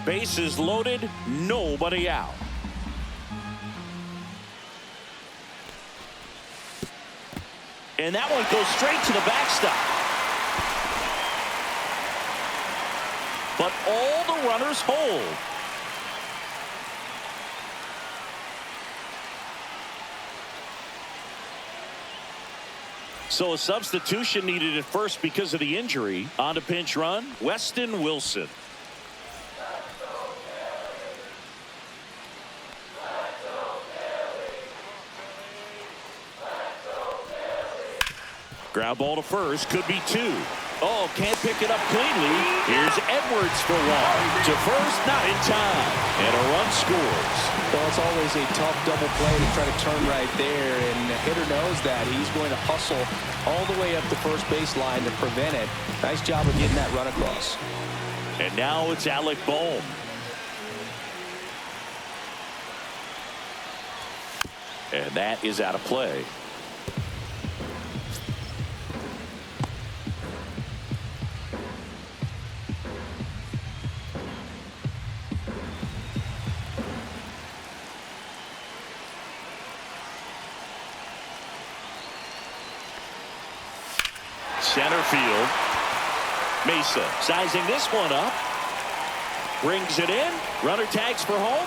Bases loaded, nobody out. And that one goes straight to the backstop. But all the runners hold. So a substitution needed at first because of the injury. On to pinch run, Weston Wilson. Ground ball to first, could be 2. Oh, can't pick it up cleanly. Here's Edwards for 1. To first, not in time. And a run scores. Well, it's always a tough double play to try to turn right there, and the hitter knows that. He's going to hustle all the way up the first baseline to prevent it. Nice job of getting that run across. And now it's Alec Bohm. And that is out of play. Center field. Mesa sizing this one up. Brings it in. Runner tags for home.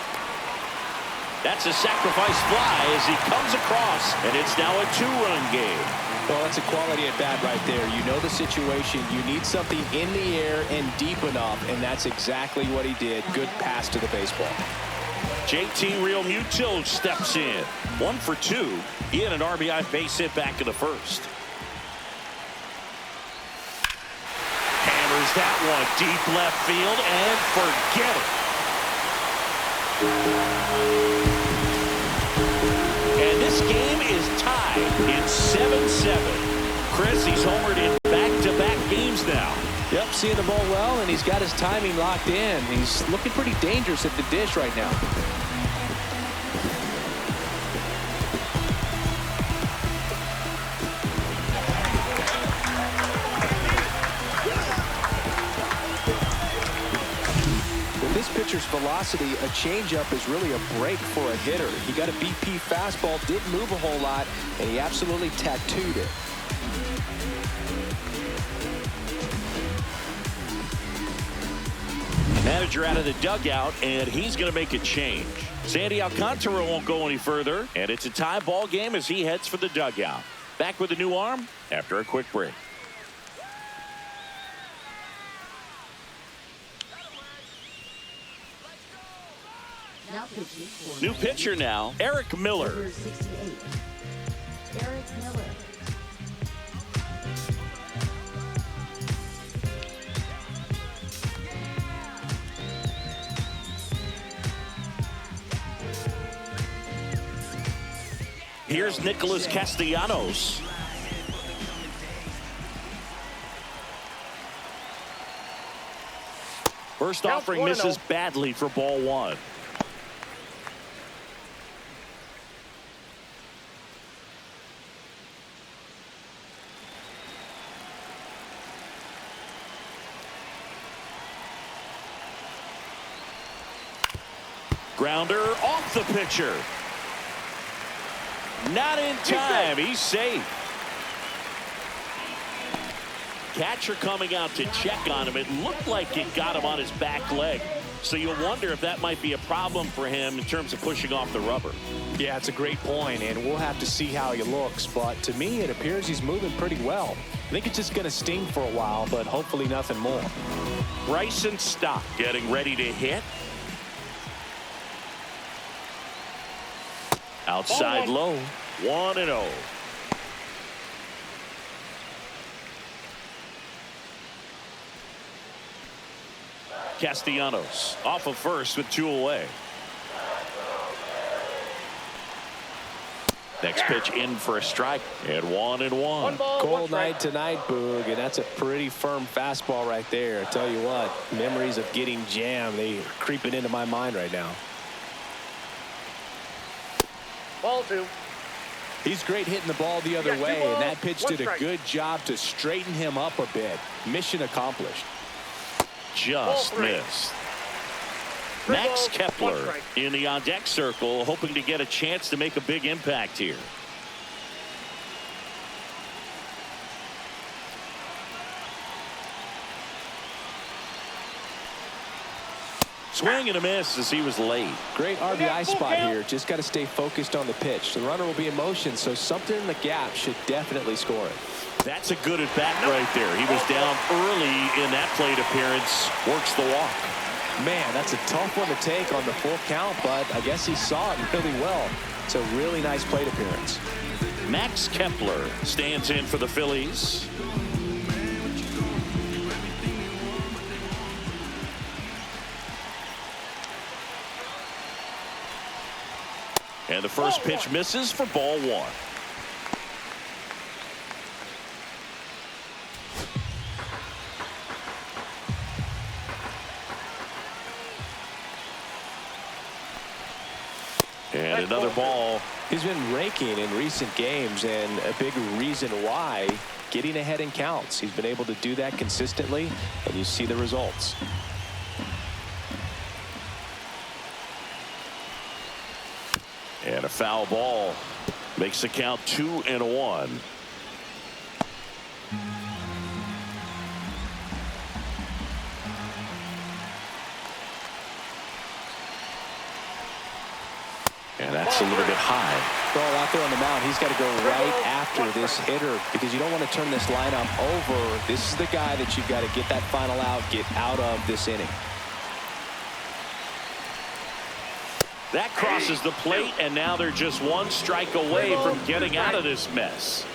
That's a sacrifice fly as he comes across, and it's now a 2-run game. Well, that's a quality at bat right there. You know the situation. You need something in the air and deep enough, and that's exactly what he did. Good pass to the baseball. JT Realmuto steps in. 1 for 2. He had an RBI base hit back in the first. Hammers that one deep left field and forget it. And this game is tied in 7-7. Chris, he's homered in back-to-back games now. Yep, seeing the ball well, and he's got his timing locked in. He's looking pretty dangerous at the dish right now. Pitcher's velocity, a changeup is really a break for a hitter. He got a BP fastball, didn't move a whole lot, and he absolutely tattooed it. Manager out of the dugout, and he's going to make a change. Sandy Alcantara won't go any further, and it's a tie ball game as he heads for the dugout. Back with a new arm after a quick break. New pitcher now, Eric Miller. Number 68, Eric Miller. Here's Nicholas Castellanos. First offering misses badly for ball 1. Grounder off the pitcher. Not in time. He's safe. Catcher coming out to check on him. It looked like it got him on his back leg. So you wonder if that might be a problem for him in terms of pushing off the rubber. Yeah, it's a great point, and we'll have to see how he looks. But to me, it appears he's moving pretty well. I think it's just going to sting for a while, but hopefully nothing more. Bryson Stott getting ready to hit. Outside low. 1-0. Castellanos off of first with 2 away. Next pitch in for a strike and 1-1. Cold night tonight, Boog, and that's a pretty firm fastball right there. I tell you what, memories of getting jammed, they are creeping into my mind right now. Ball 2. He's great hitting the ball the other way, and that pitch did a good job to straighten him up a bit. Mission accomplished. Just missed. Max Kepler in the on-deck circle, hoping to get a chance to make a big impact here. Swing and a miss as he was late. Great RBI spot here. Just got to stay focused on the pitch. The runner will be in motion, so something in the gap should definitely score it. That's a good at bat right there. He was down early in that plate appearance. Works the walk. Man, that's a tough one to take on the full count, but I guess he saw it really well. It's a really nice plate appearance. Max Kepler stands in for the Phillies. And the first pitch misses for ball 1. And another ball. He's been raking in recent games, and a big reason why, getting ahead in counts. He's been able to do that consistently, and you see the results. And a foul ball makes the count 2-1. And that's a little bit high. Well, out there on the mound, he's got to go right after this hitter because you don't want to turn this lineup over. This is the guy that you've got to get that final out, get out of this inning. That crosses the plate, and now they're just 1 strike away from getting out of this mess.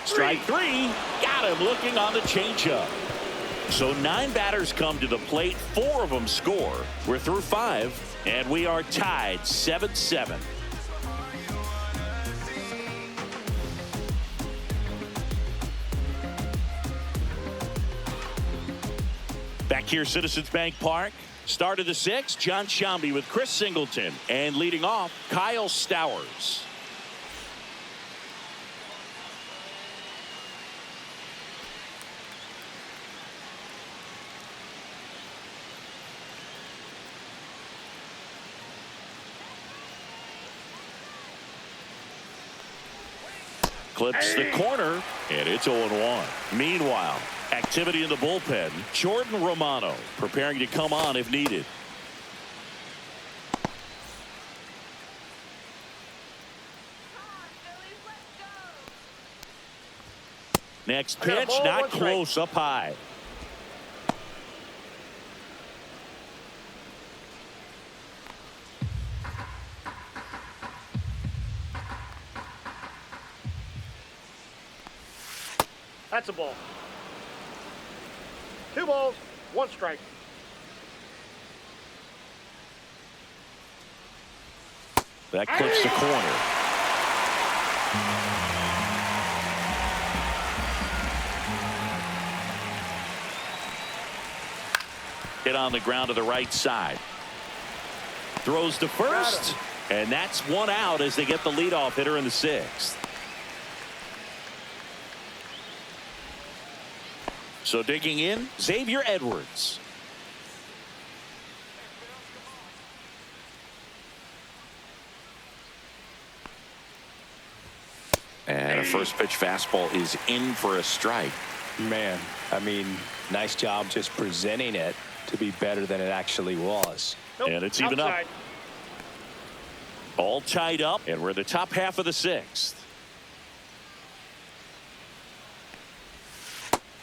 Strike 3. Got him looking on the changeup. So 9 batters come to the plate. 4 of them score. We're through 5, and we are tied 7-7. Back here, Citizens Bank Park. Start of the 6th, John Sciambi with Chris Singleton. And leading off, Kyle Stowers. Clips the corner, and it's 0-1. Meanwhile, activity in the bullpen. Jordan Romano preparing to come on if needed. Next pitch, not close, up high. That's a ball. 2 balls, 1 strike. That clips the corner. Hit on the ground to the right side. Throws to first, and that's 1 out as they get the leadoff hitter in the 6th. So digging in, Xavier Edwards. And a first pitch fastball is in for a strike. Man, I mean, nice job just presenting it to be better than it actually was. And it's even up. All tied up, and we're in the top half of the 6th.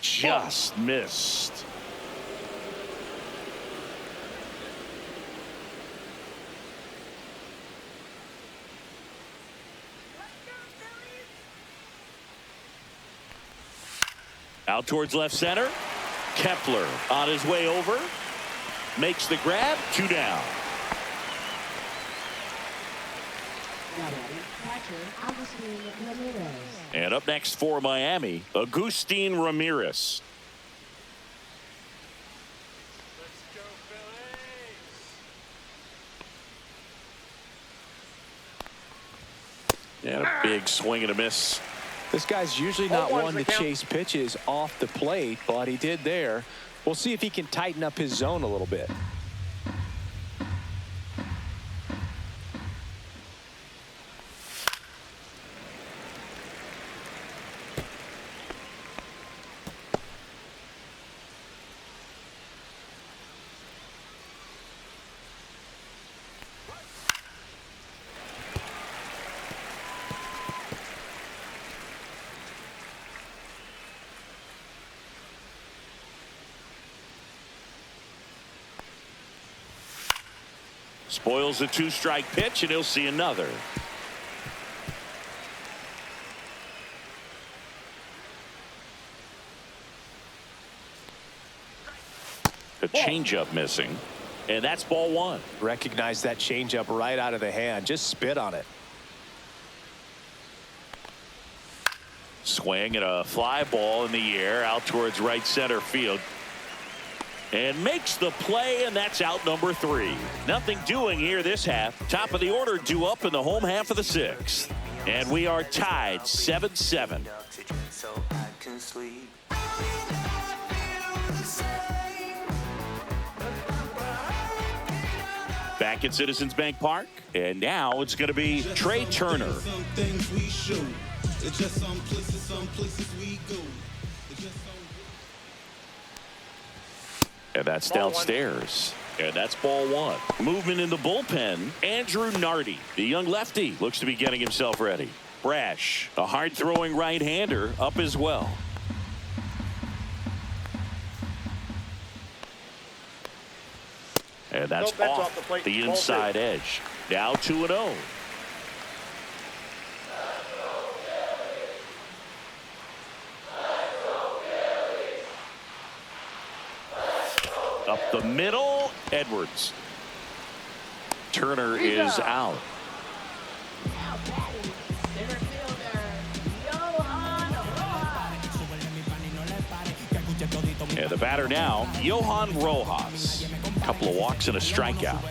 Just missed. Out towards left center. Kepler on his way over. Makes the grab. 2 down. And up next for Miami, Agustin Ramirez. And a big swing and a miss. This guy's usually not one to chase pitches off the plate, but he did there. We'll see if he can tighten up his zone a little bit. Spoils a 2-strike pitch, and he'll see another. The changeup missing, and that's ball 1. Recognize that changeup right out of the hand. Just spit on it. Swing and a fly ball in the air out towards right center field. And makes the play, and that's out number 3. Nothing doing here this half. Top of the order due up in the home half of the 6th. And we are tied 7-7. Back at Citizens Bank Park, and now it's going to be Trey Turner. And that's downstairs. And that's ball 1. Movement in the bullpen. Andrew Nardi, the young lefty, looks to be getting himself ready. Brash, a hard-throwing right-hander, up as well. And that's off the inside edge. Now 2-0. Up the middle, Edwards. Turner is out. And the batter now, Johan Rojas. A couple of walks and a strikeout.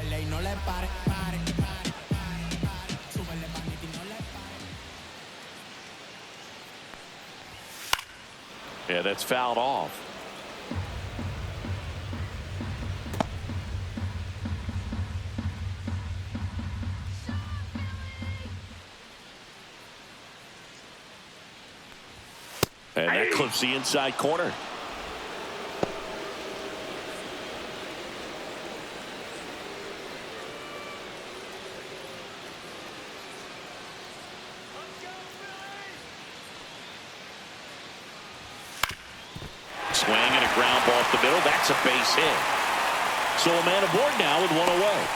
Yeah, that's fouled off. And that clips the inside corner. Swing and a ground ball up the middle. That's a base hit. So a man aboard now with 1 away.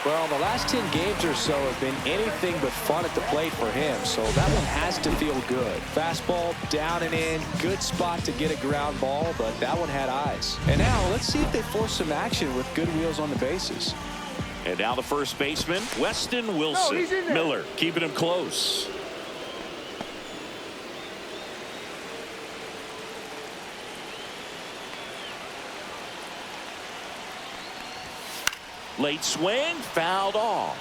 Well, the last 10 games or so have been anything but fun at the plate for him, so that one has to feel good. Fastball down and in, good spot to get a ground ball, but that one had eyes. And now let's see if they force some action with good wheels on the bases. And now the first baseman, Weston Wilson. Miller keeping him close. Late swing, fouled off.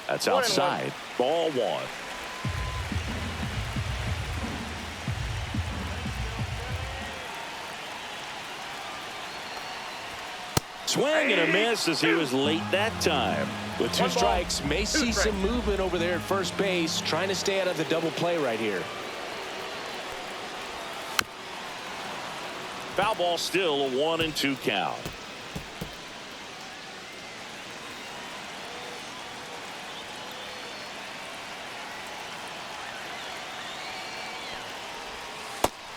That's outside. Ball 1. Swing and a miss as he was late that time. With 2 strikes, may see some movement over there at first base, trying to stay out of the double play right here. Foul ball, still a 1-2 count.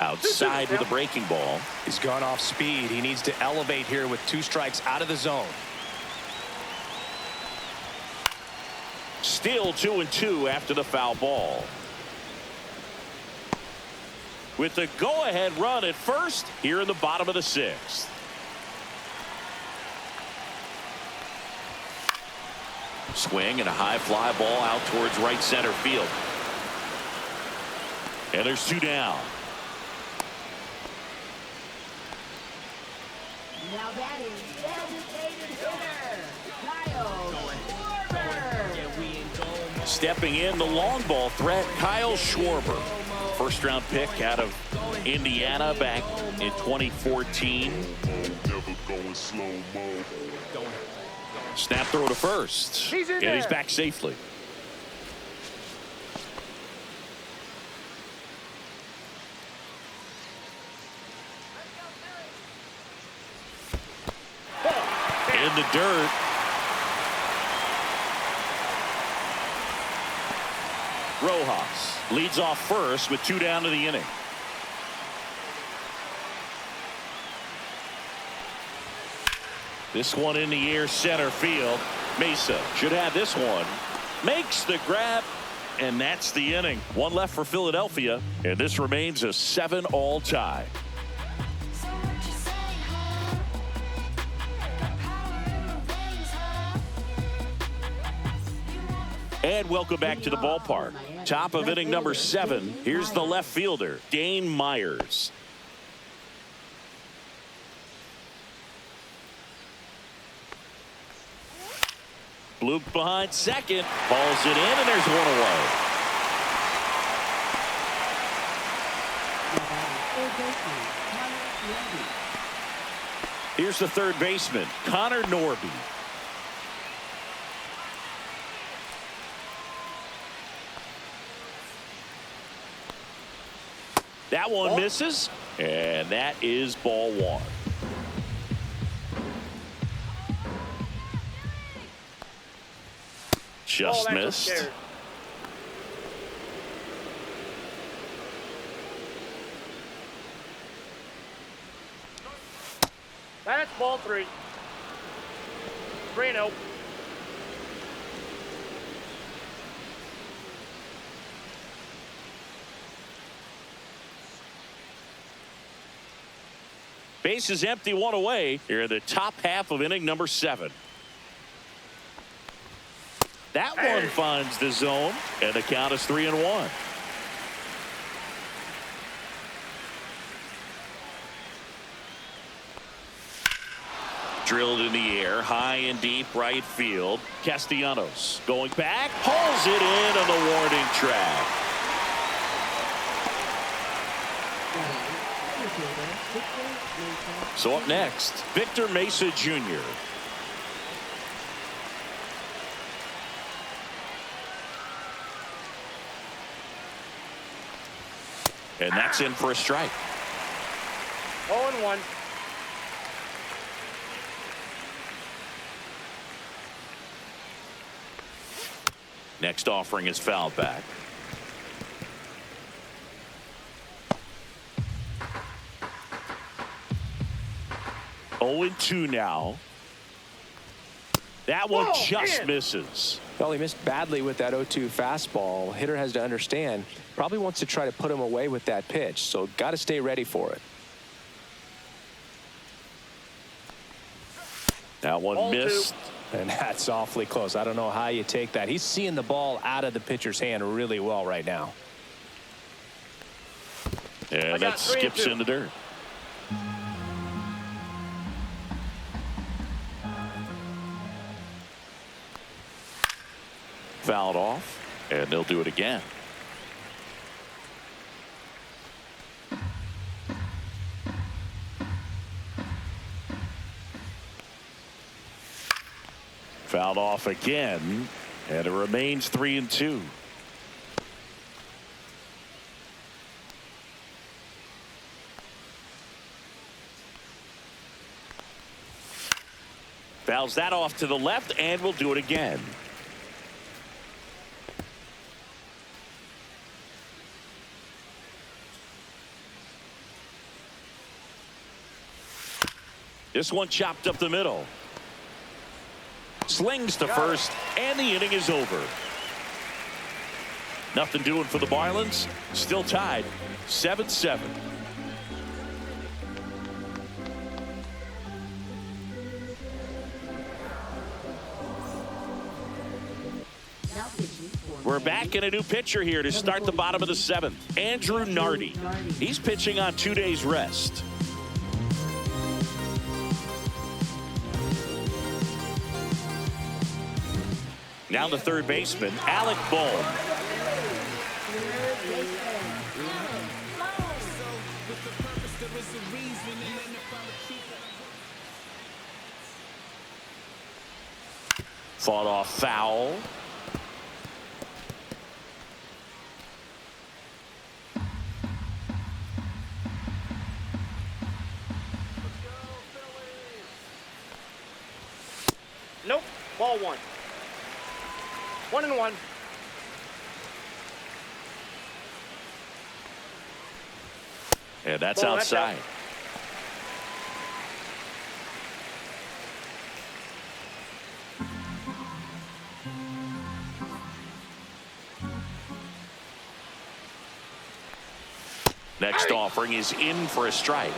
Outside with a breaking ball. He's gone off speed. He needs to elevate here with 2 strikes out of the zone. Still 2-2 after the foul ball. With the go-ahead run at first here in the bottom of the 6th. Swing and a high fly ball out towards right center field. And there's 2 down. Now batting, designated hitter, Kyle Schwarber. Stepping in, the long ball threat, Kyle Schwarber. First round pick out of Indiana back in 2014. Snap throw to first. He's in and there. He's back safely. In the dirt. Rojas leads off first with 2 down to the inning. This one in the air center field. Mesa should have this one. Makes the grab. And that's the inning. 1 left for Philadelphia. And this remains a 7-all tie. And welcome back to the ballpark. Top of inning number 7. Here's the left fielder, Dane Myers. Bloop behind second. Balls it in, and there's 1 away. Here's the third baseman, Connor Norby. That one misses, and that is ball 1. Just missed. That's ball 3. 3-0. Base is empty, 1 away here in the top half of inning number 7. That one finds the zone, and the count is 3-1. Drilled in the air, high and deep right field. Castellanos going back, pulls it in on the warning track. So up next, Victor Mesa Jr. And that's in for a strike. 0-1. Next offering is fouled back. Oh, 0-2 now. That one just misses. Well, he missed badly with that 0-2 fastball. Hitter has to understand, probably wants to try to put him away with that pitch, so got to stay ready for it. That one missed. And that's awfully close. I don't know how you take that. He's seeing the ball out of the pitcher's hand really well right now. And that skips in the dirt. Fouled off, and they'll do it again. Fouled off again, and it remains 3-2. Fouls that off to the left, and we'll do it again. This one chopped up the middle. Slings to first, and the inning is over. Nothing doing for the Marlins. Still tied 7-7. We're back in a new pitcher here to start the bottom of the 7th. Andrew Nardi. He's pitching on 2 days rest. Now the third baseman, Alec Bohm. Fought off foul. Nope. Ball 1. 1-1. And that's Ball, that's outside. Next offering is in for a strike.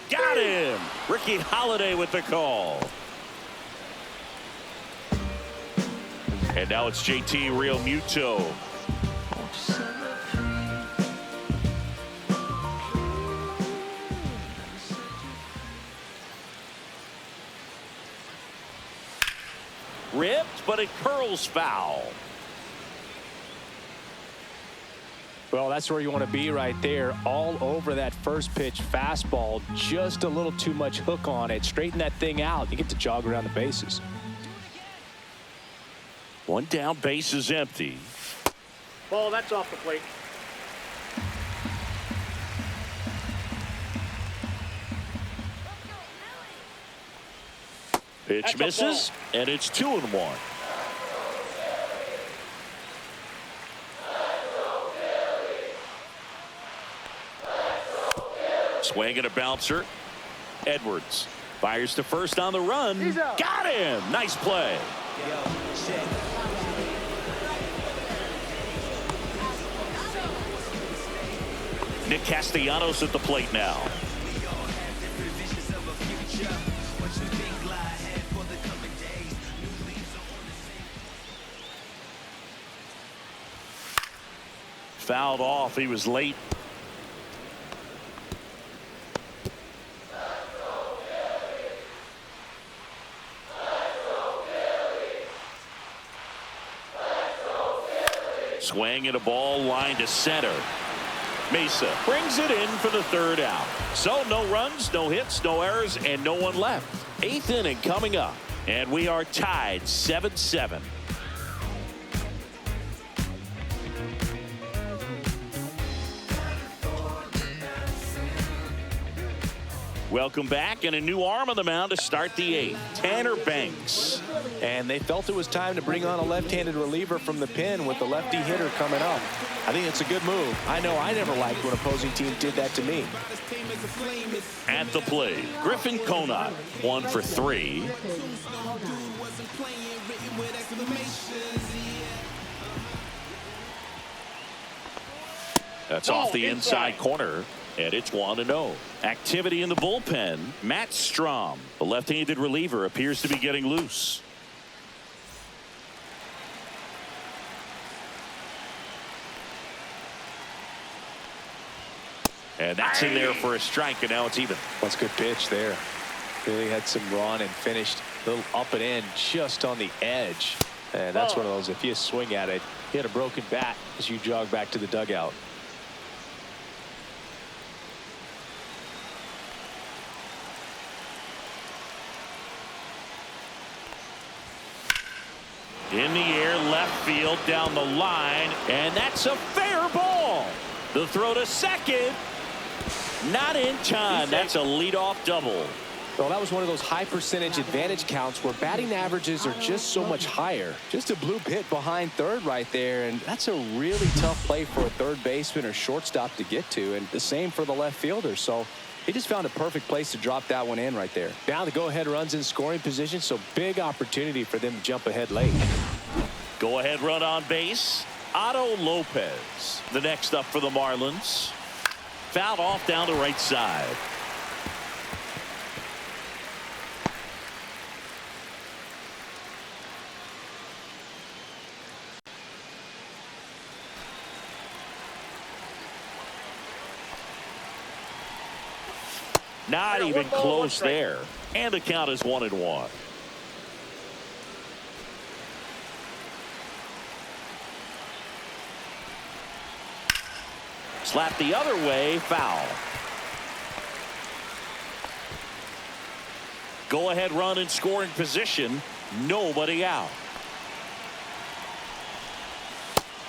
Got him. Ricky Holiday with the call. And now it's JT Realmuto. Ripped, but it curls foul. Well, that's where you want to be right there. All over that first pitch fastball. Just a little too much hook on it. Straighten that thing out. You get to jog around the bases. One down, base is empty. Ball, that's off the plate. Pitch That's a misses, and it's 2-1. Swing and a bouncer. Edwards fires to first on the run. He's out. Got him. Nice play. Nick Castellanos at the plate now. Fouled off. He was late. Swing and a ball line to center. Mesa brings it in for the third out. So no runs, no hits, no errors, and no one left. 8th inning coming up, and we are tied 7-7. Welcome back, and a new arm on the mound to start the 8th. Tanner Banks. And they felt it was time to bring on a left-handed reliever from the pen with the lefty hitter coming up. I think it's a good move. I know I never liked when opposing teams did that to me. At the plate, Griffin Conant, 1 for 3. That's off the inside corner, and it's 1-0. Activity in the bullpen. Matt Strom, the left-handed reliever, appears to be getting loose. And that's in there for a strike, and now it's even. That's a good pitch there. Really had some run and finished a little up and in just on the edge. And that's one of those, if you swing at it, you had a broken bat as you jog back to the dugout. In the air, left field, down the line, and that's a fair ball. The throw to second. Not in time. That's a leadoff double. Well, that was one of those high percentage advantage counts where batting averages are just so much higher. Just a bloop hit behind third right there, and that's a really tough play for a third baseman or shortstop to get to, and the same for the left fielder. So he just found a perfect place to drop that one in right there. Now the go-ahead run's in scoring position, so big opportunity for them to jump ahead late. Go-ahead run on base. Otto Lopez, the next up for the Marlins. Fouled off down the right side. Not even close there. And the count is 1-1. Slap the other way, foul. Go ahead run in scoring position. Nobody out.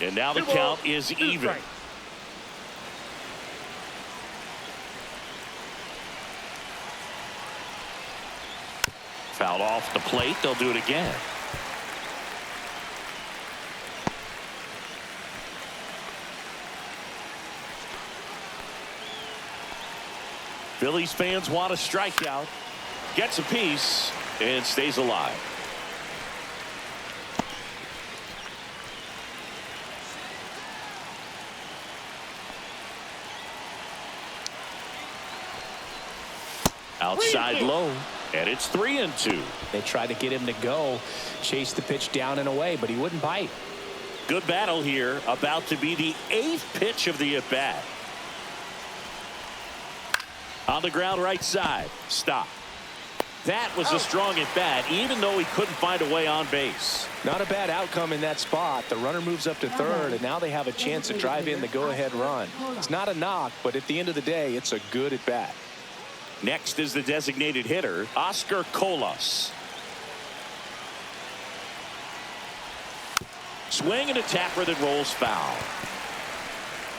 And now the count is even. Fouled off the plate. They'll do it again. Phillies fans want a strikeout. Gets a piece and stays alive. Outside low. And it's 3-2. They tried to get him to go, chase the pitch down and away, but he wouldn't bite. Good battle here. About to be the 8th pitch of the at-bat. On the ground right side. Stop. That was a strong at-bat, even though he couldn't find a way on base. Not a bad outcome in that spot. The runner moves up to third, and now they have a chance to drive in the go-ahead run. It's not a knock, but at the end of the day, it's a good at-bat. Next is the designated hitter, Oscar Colas. Swing and a tapper that rolls foul.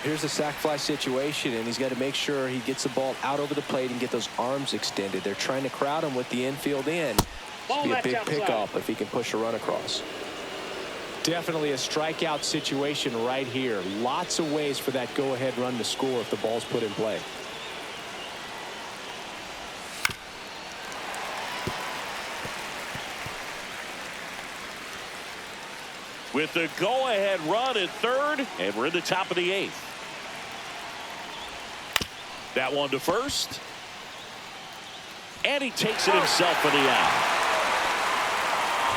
Here's the sac fly situation, and he's got to make sure he gets the ball out over the plate and get those arms extended. They're trying to crowd him with the infield in. Should be a big pickup if he can push a run across. Definitely a strikeout situation right here. Lots of ways for that go-ahead run to score if the ball's put in play. With the go-ahead run at third, and we're in the top of the 8th. That one to first. And he takes it himself for the out.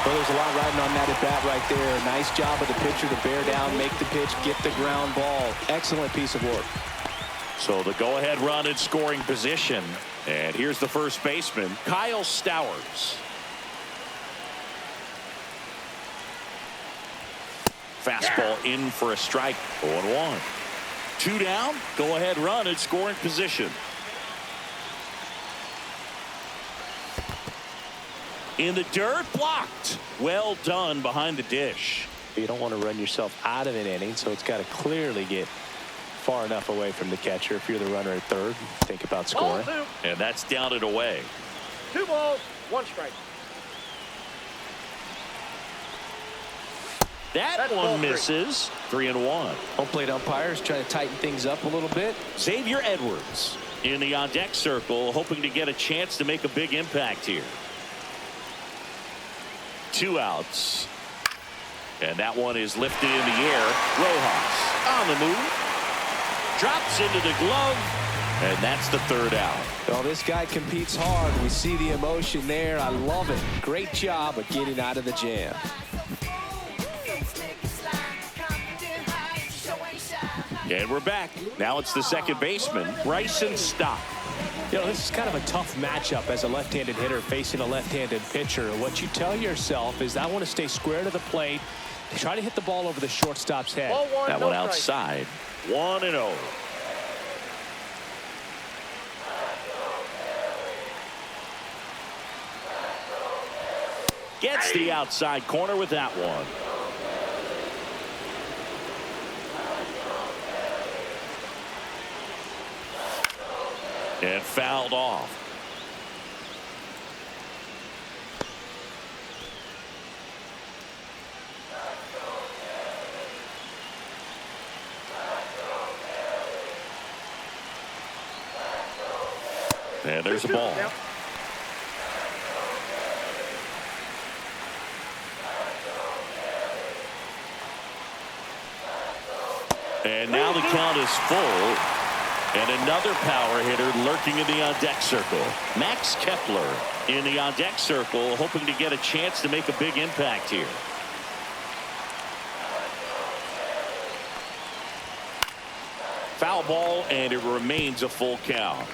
Well, there's a lot riding on that at bat right there. Nice job of the pitcher to bear down, make the pitch, get the ground ball. Excellent piece of work. So the go-ahead run in scoring position. And here's the first baseman, Kyle Stowers. Fastball in for a strike. 0-1. 2 down. Go ahead run in scoring position. In the dirt, blocked. Well done behind the dish. You don't want to run yourself out of an inning, so it's got to clearly get far enough away from the catcher. If you're the runner at third, think about scoring. And that's down and away. 2 balls, 1 strike. That one misses. 3-1. Home plate umpires trying to tighten things up a little bit. Xavier Edwards in the on-deck circle, hoping to get a chance to make a big impact here. 2 outs. And that one is lifted in the air. Rojas on the move. Drops into the glove. And that's the 3rd out. Well, this guy competes hard. We see the emotion there. I love it. Great job of getting out of the jam. And we're back. Now it's the second baseman, Bryson Stott. You know, this is kind of a tough matchup as a left-handed hitter facing a left-handed pitcher. What you tell yourself is I want to stay square to the plate, try to hit the ball over the shortstop's head. That one outside. 1-0. Gets the outside corner with that one. And fouled off. And there's the ball. Yep. And now the count is full. And another power hitter lurking in the on-deck circle. Max Kepler in the on-deck circle, hoping to get a chance to make a big impact here. Foul ball, and it remains a full count.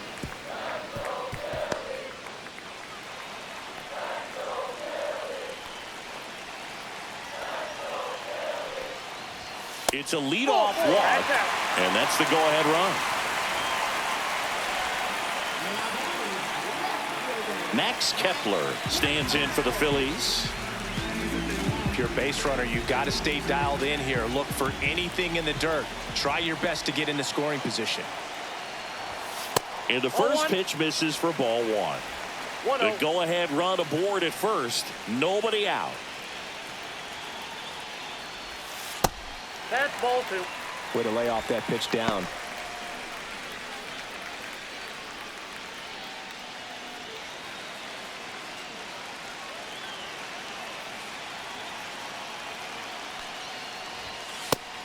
It's a leadoff walk, and that's the go-ahead run. Max Kepler stands in for the Phillies. If you're a base runner, you've got to stay dialed in here. Look for anything in the dirt. Try your best to get in the scoring position. And the first pitch misses for ball one. The go-ahead run aboard at first. Nobody out. That's ball two. Way to lay off that pitch down.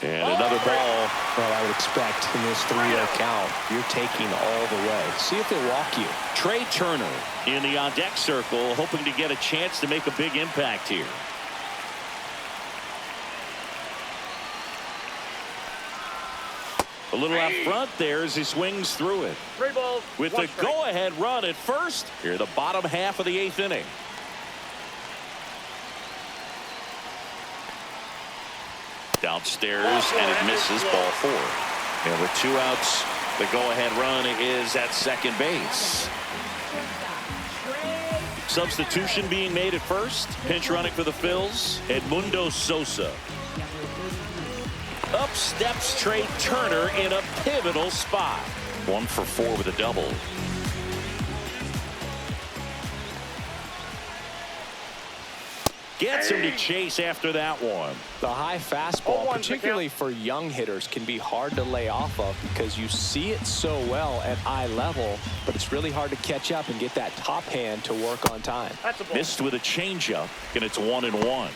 And another ball. Well, I would expect in this 3-0 count, you're taking all the way. See if they walk you. Trey Turner in the on-deck circle, hoping to get a chance to make a big impact here. A little out front there as he swings through it. 3 balls. With the go-ahead run at first, here the bottom half of the 8th inning. Downstairs, and it misses ball 4. And with 2 outs, the go-ahead run is at second base. Substitution being made at first. Pinch running for the Phils, Edmundo Sosa. Up steps Trey Turner in a pivotal spot. 1 for 4 with a double. Gets him to chase after that one. The high fastball, particularly for young hitters, can be hard to lay off of because you see it so well at eye level, but it's really hard to catch up and get that top hand to work on time. Missed with a changeup, and it's 1-1.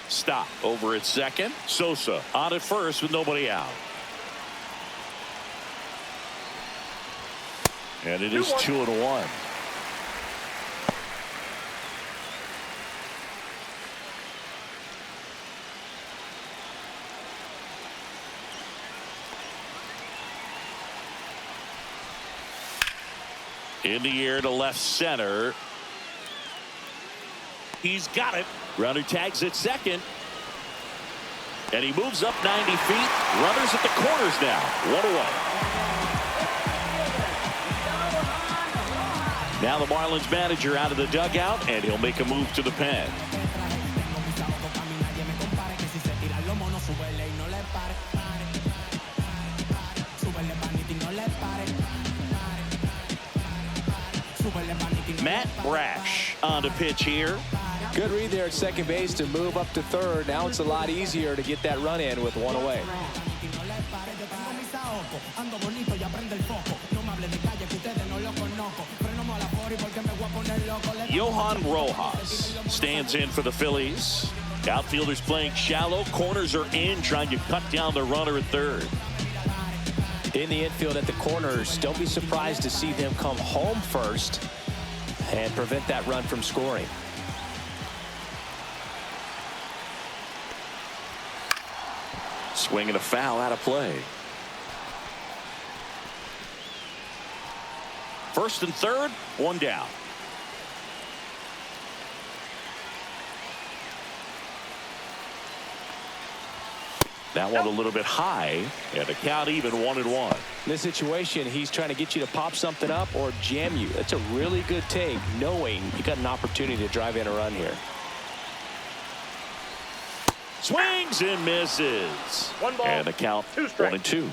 Stop over at second. Sosa on at first with nobody out. And it is 2-1. In the air to left center. He's got it. Runner tags at second. And he moves up 90 feet. Runners at the corners now. 1 away. Now the Marlins manager out of the dugout, and he'll make a move to the pen. Matt Brash on to pitch here. Good read there at second base to move up to third. Now it's a lot easier to get that run in with 1 away. Johan Rojas stands in for the Phillies. Outfielders playing shallow. Corners are in, trying to cut down the runner at third. In the infield at the corners, don't be surprised to see them come home first and prevent that run from scoring. Swing and a foul out of play. First and third, 1 down. That one a little bit high, and the count even 1-1. In this situation, he's trying to get you to pop something up or jam you. That's a really good take, knowing you got an opportunity to drive in a run here. Swings and misses. 1 ball, and the count 2 strikes. 1-2.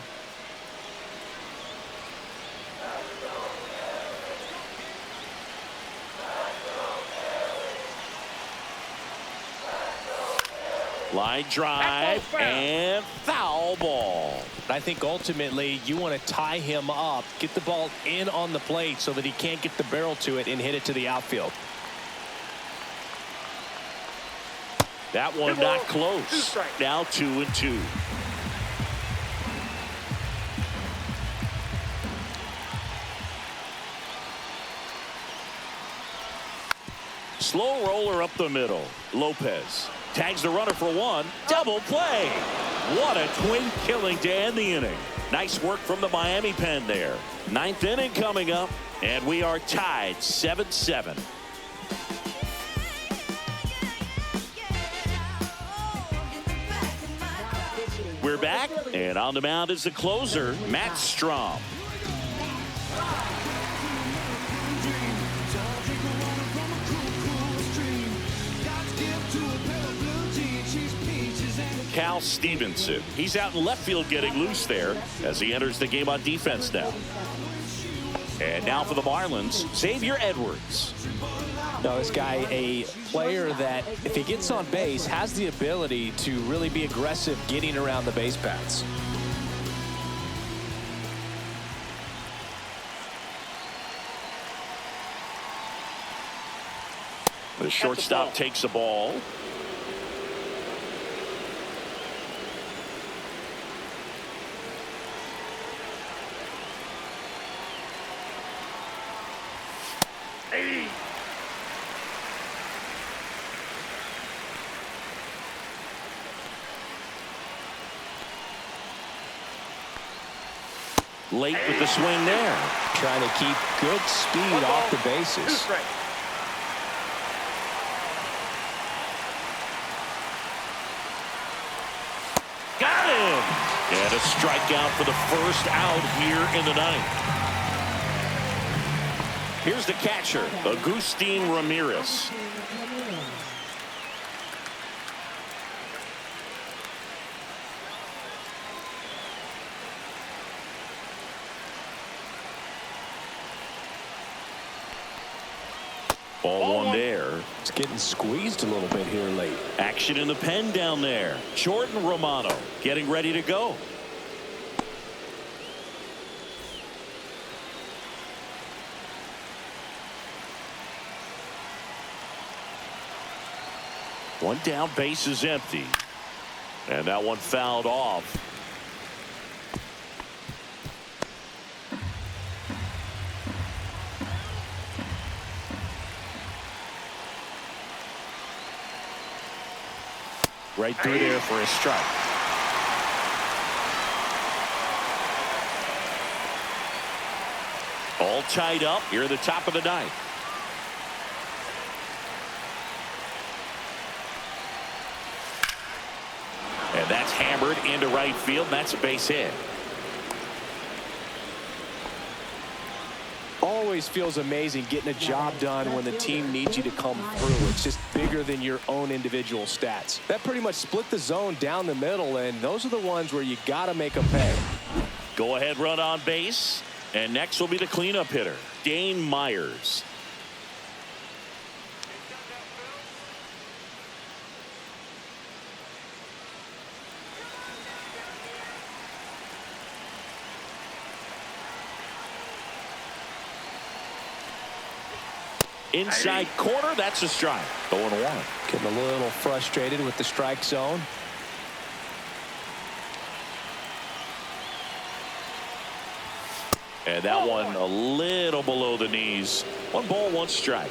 Line drive and foul ball. I think ultimately you want to tie him up, get the ball in on the plate so that he can't get the barrel to it and hit it to the outfield. That one not close. Now 2-2. Slow roller up the middle. Lopez tags the runner for one. Double play. What a twin killing to end the inning. Nice work from the Miami pen there. Ninth inning coming up, and we are tied 7-7. We're back, and on the mound is the closer, Matt Strom. Cal Stevenson. He's out in left field getting loose there as he enters the game on defense now. And now for the Marlins, Xavier Edwards. Now this guy, a player that if he gets on base has the ability to really be aggressive getting around the base paths. The shortstop takes the ball. Late with the swing there. Trying to keep good speed off the bases. Got him! And a strikeout for the first out here in the ninth. Here's the catcher, Agustin Ramirez. Ball one there. It's getting squeezed a little bit here late. Action in the pen down there. Jordan Romano getting ready to go. One down, base is empty. And that one fouled off. Right through there for a strike. All tied up here at the top of the ninth. And that's hammered into right field. And that's a base hit. Always feels amazing getting a job done when the team needs you to come through. It's just bigger than your own individual stats. That pretty much split the zone down the middle, and those are the ones where you got to make them pay. Go ahead run on base. And next will be the cleanup hitter, Dane Myers. Inside corner, that's a strike. 0-1. Getting a little frustrated with the strike zone. And that one a little below the knees. 1 ball, 1 strike.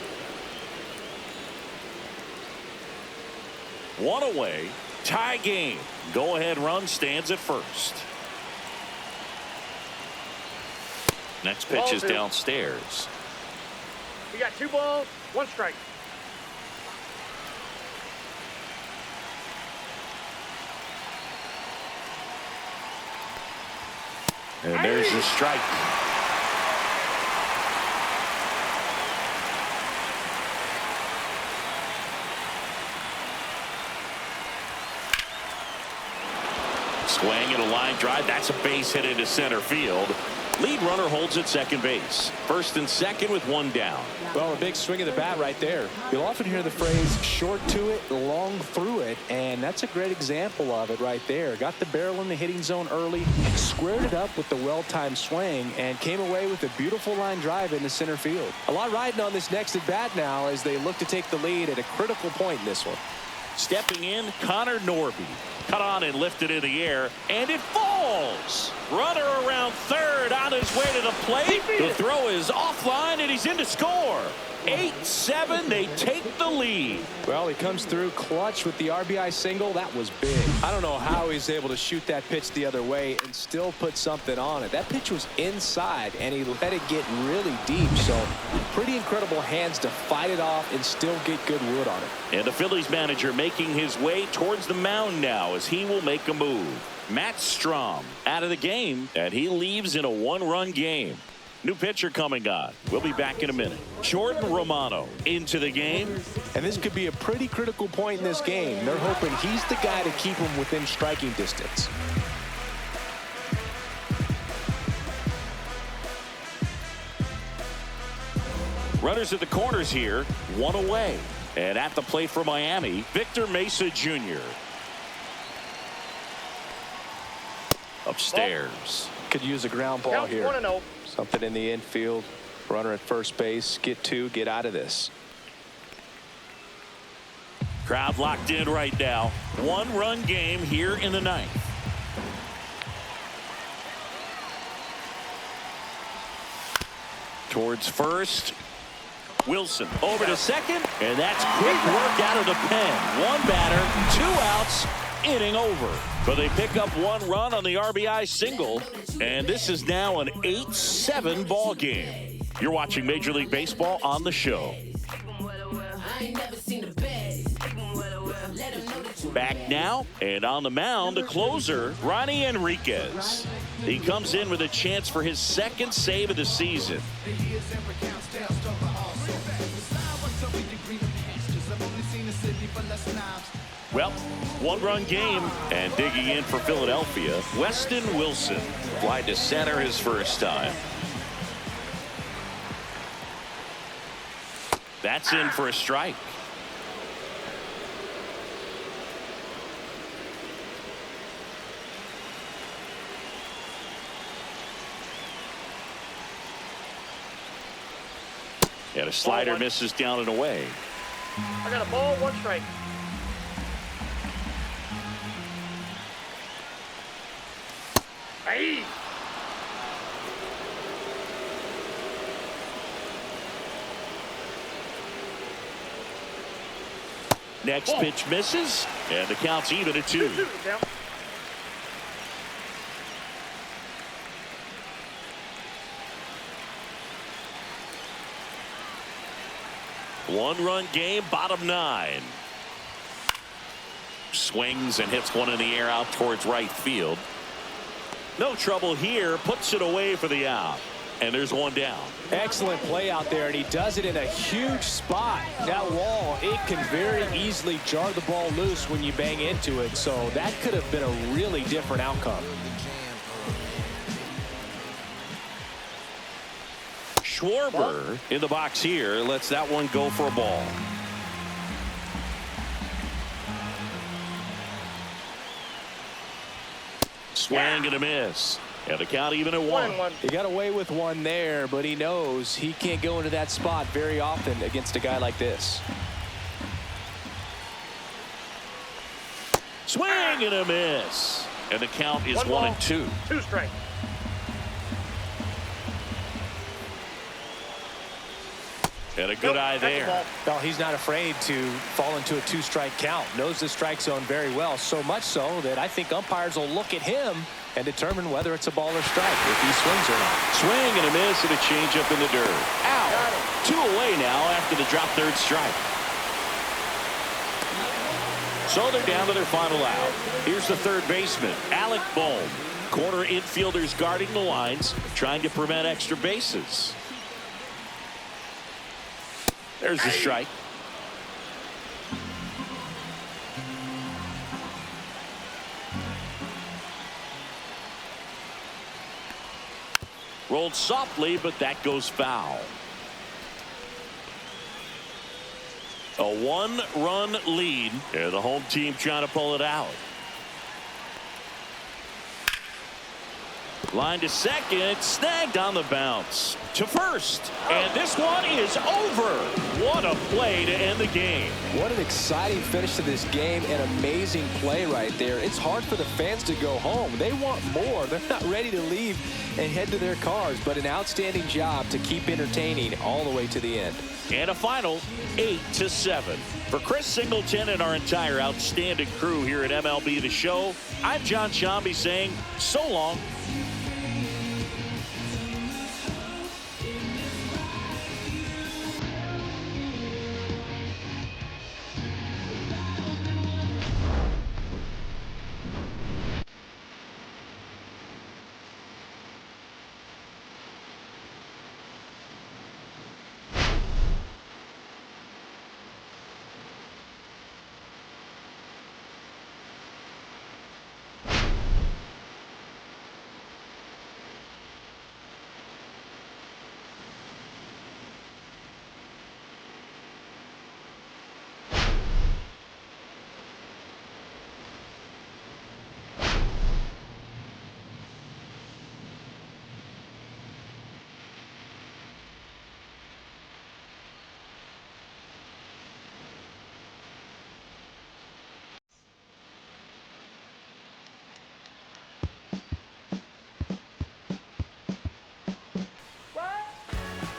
1 away. Tie game. Go ahead run stands at first. Next pitch is downstairs. We got 2 balls, 1 strike. And there's the strike. Swing and a line drive. That's a base hit into center field. Lead runner holds at second base. First and second with one down. Well, a big swing of the bat right there. You'll often hear the phrase short to it, long through it, and that's a great example of it right there. Got the barrel in the hitting zone early, squared it up with the well-timed swing, and came away with a beautiful line drive into center field. A lot riding on this next at bat now as they look to take the lead at a critical point in this one. Stepping in, Connor Norby. Cut on and lifted in the air, and it falls. Runner around third on his way to the plate. The throw is offline, and he's in to score. 8-7, they take the lead. Well, he comes through clutch with the RBI single. That was big. I don't know how he's able to shoot that pitch the other way and still put something on it. That pitch was inside, and he let it get really deep. So pretty incredible hands to fight it off and still get good wood on it. And the Phillies manager making his way towards the mound now as he will make a move. Matt Strom out of the game, and he leaves in a one-run game. New pitcher coming on. We'll be back in a minute. Jordan Romano into the game. And this could be a pretty critical point in this game. They're hoping he's the guy to keep him within striking distance. Runners at the corners here, one away. And at the plate for Miami, Victor Mesa Jr. Upstairs. Could use a ground ball Count here. 1-0. Something in the infield. Runner at first base. Get two. Get out of this. Crowd locked in right now. One-run game here in the ninth. Towards first. Wilson over to second, and that's quick work out of the pen. One batter, 2 outs, inning over. But they pick up 1 run on the RBI single, and this is now an 8-7 ball game. You're watching Major League Baseball on the show. Back now, and on the mound, the closer, Ronnie Enriquez. He comes in with a chance for his second save of the season. Well, 1-run game, and digging in for Philadelphia, Weston Wilson. Fly to center his first time. That's in for a strike. And a slider misses down and away. I got a ball, 1 strike. Hey. Next pitch misses, and the count's even at 2. 2-2 now. One-run game, bottom 9. Swings and hits one in the air out towards right field. No trouble here, puts it away for the out. And there's one down. Excellent play out there, and he does it in a huge spot. That wall, it can very easily jar the ball loose when you bang into it, so that could have been a really different outcome. Schwarber in the box here lets that one go for a ball. Swing and a miss. And the count even at 1. 1-1. He got away with one there, but he knows he can't go into that spot very often against a guy like this. Swing and a miss. And the count is 1-2. 2 strikes. And a good eye there. Well, he's not afraid to fall into a 2-strike count. Knows the strike zone very well, so much so that I think umpires will look at him and determine whether it's a ball or strike if he swings or not. Swing and a miss and a changeup in the dirt. Out. 2 away now after the drop third strike. So they're down to their final out. Here's the third baseman, Alec Bohm. Corner infielders guarding the lines, trying to prevent extra bases. There's the strike. Rolled softly, but that goes foul. A 1-run lead, and the home team trying to pull it out. Line to second, snagged on the bounce. To first, and this one is over. What a play to end the game. What an exciting finish to this game. An amazing play right there. It's hard for the fans to go home. They want more. They're not ready to leave and head to their cars, but an outstanding job to keep entertaining all the way to the end. And a final 8-7. For Chris Singleton and our entire outstanding crew here at MLB The Show, I'm John Shambi saying so long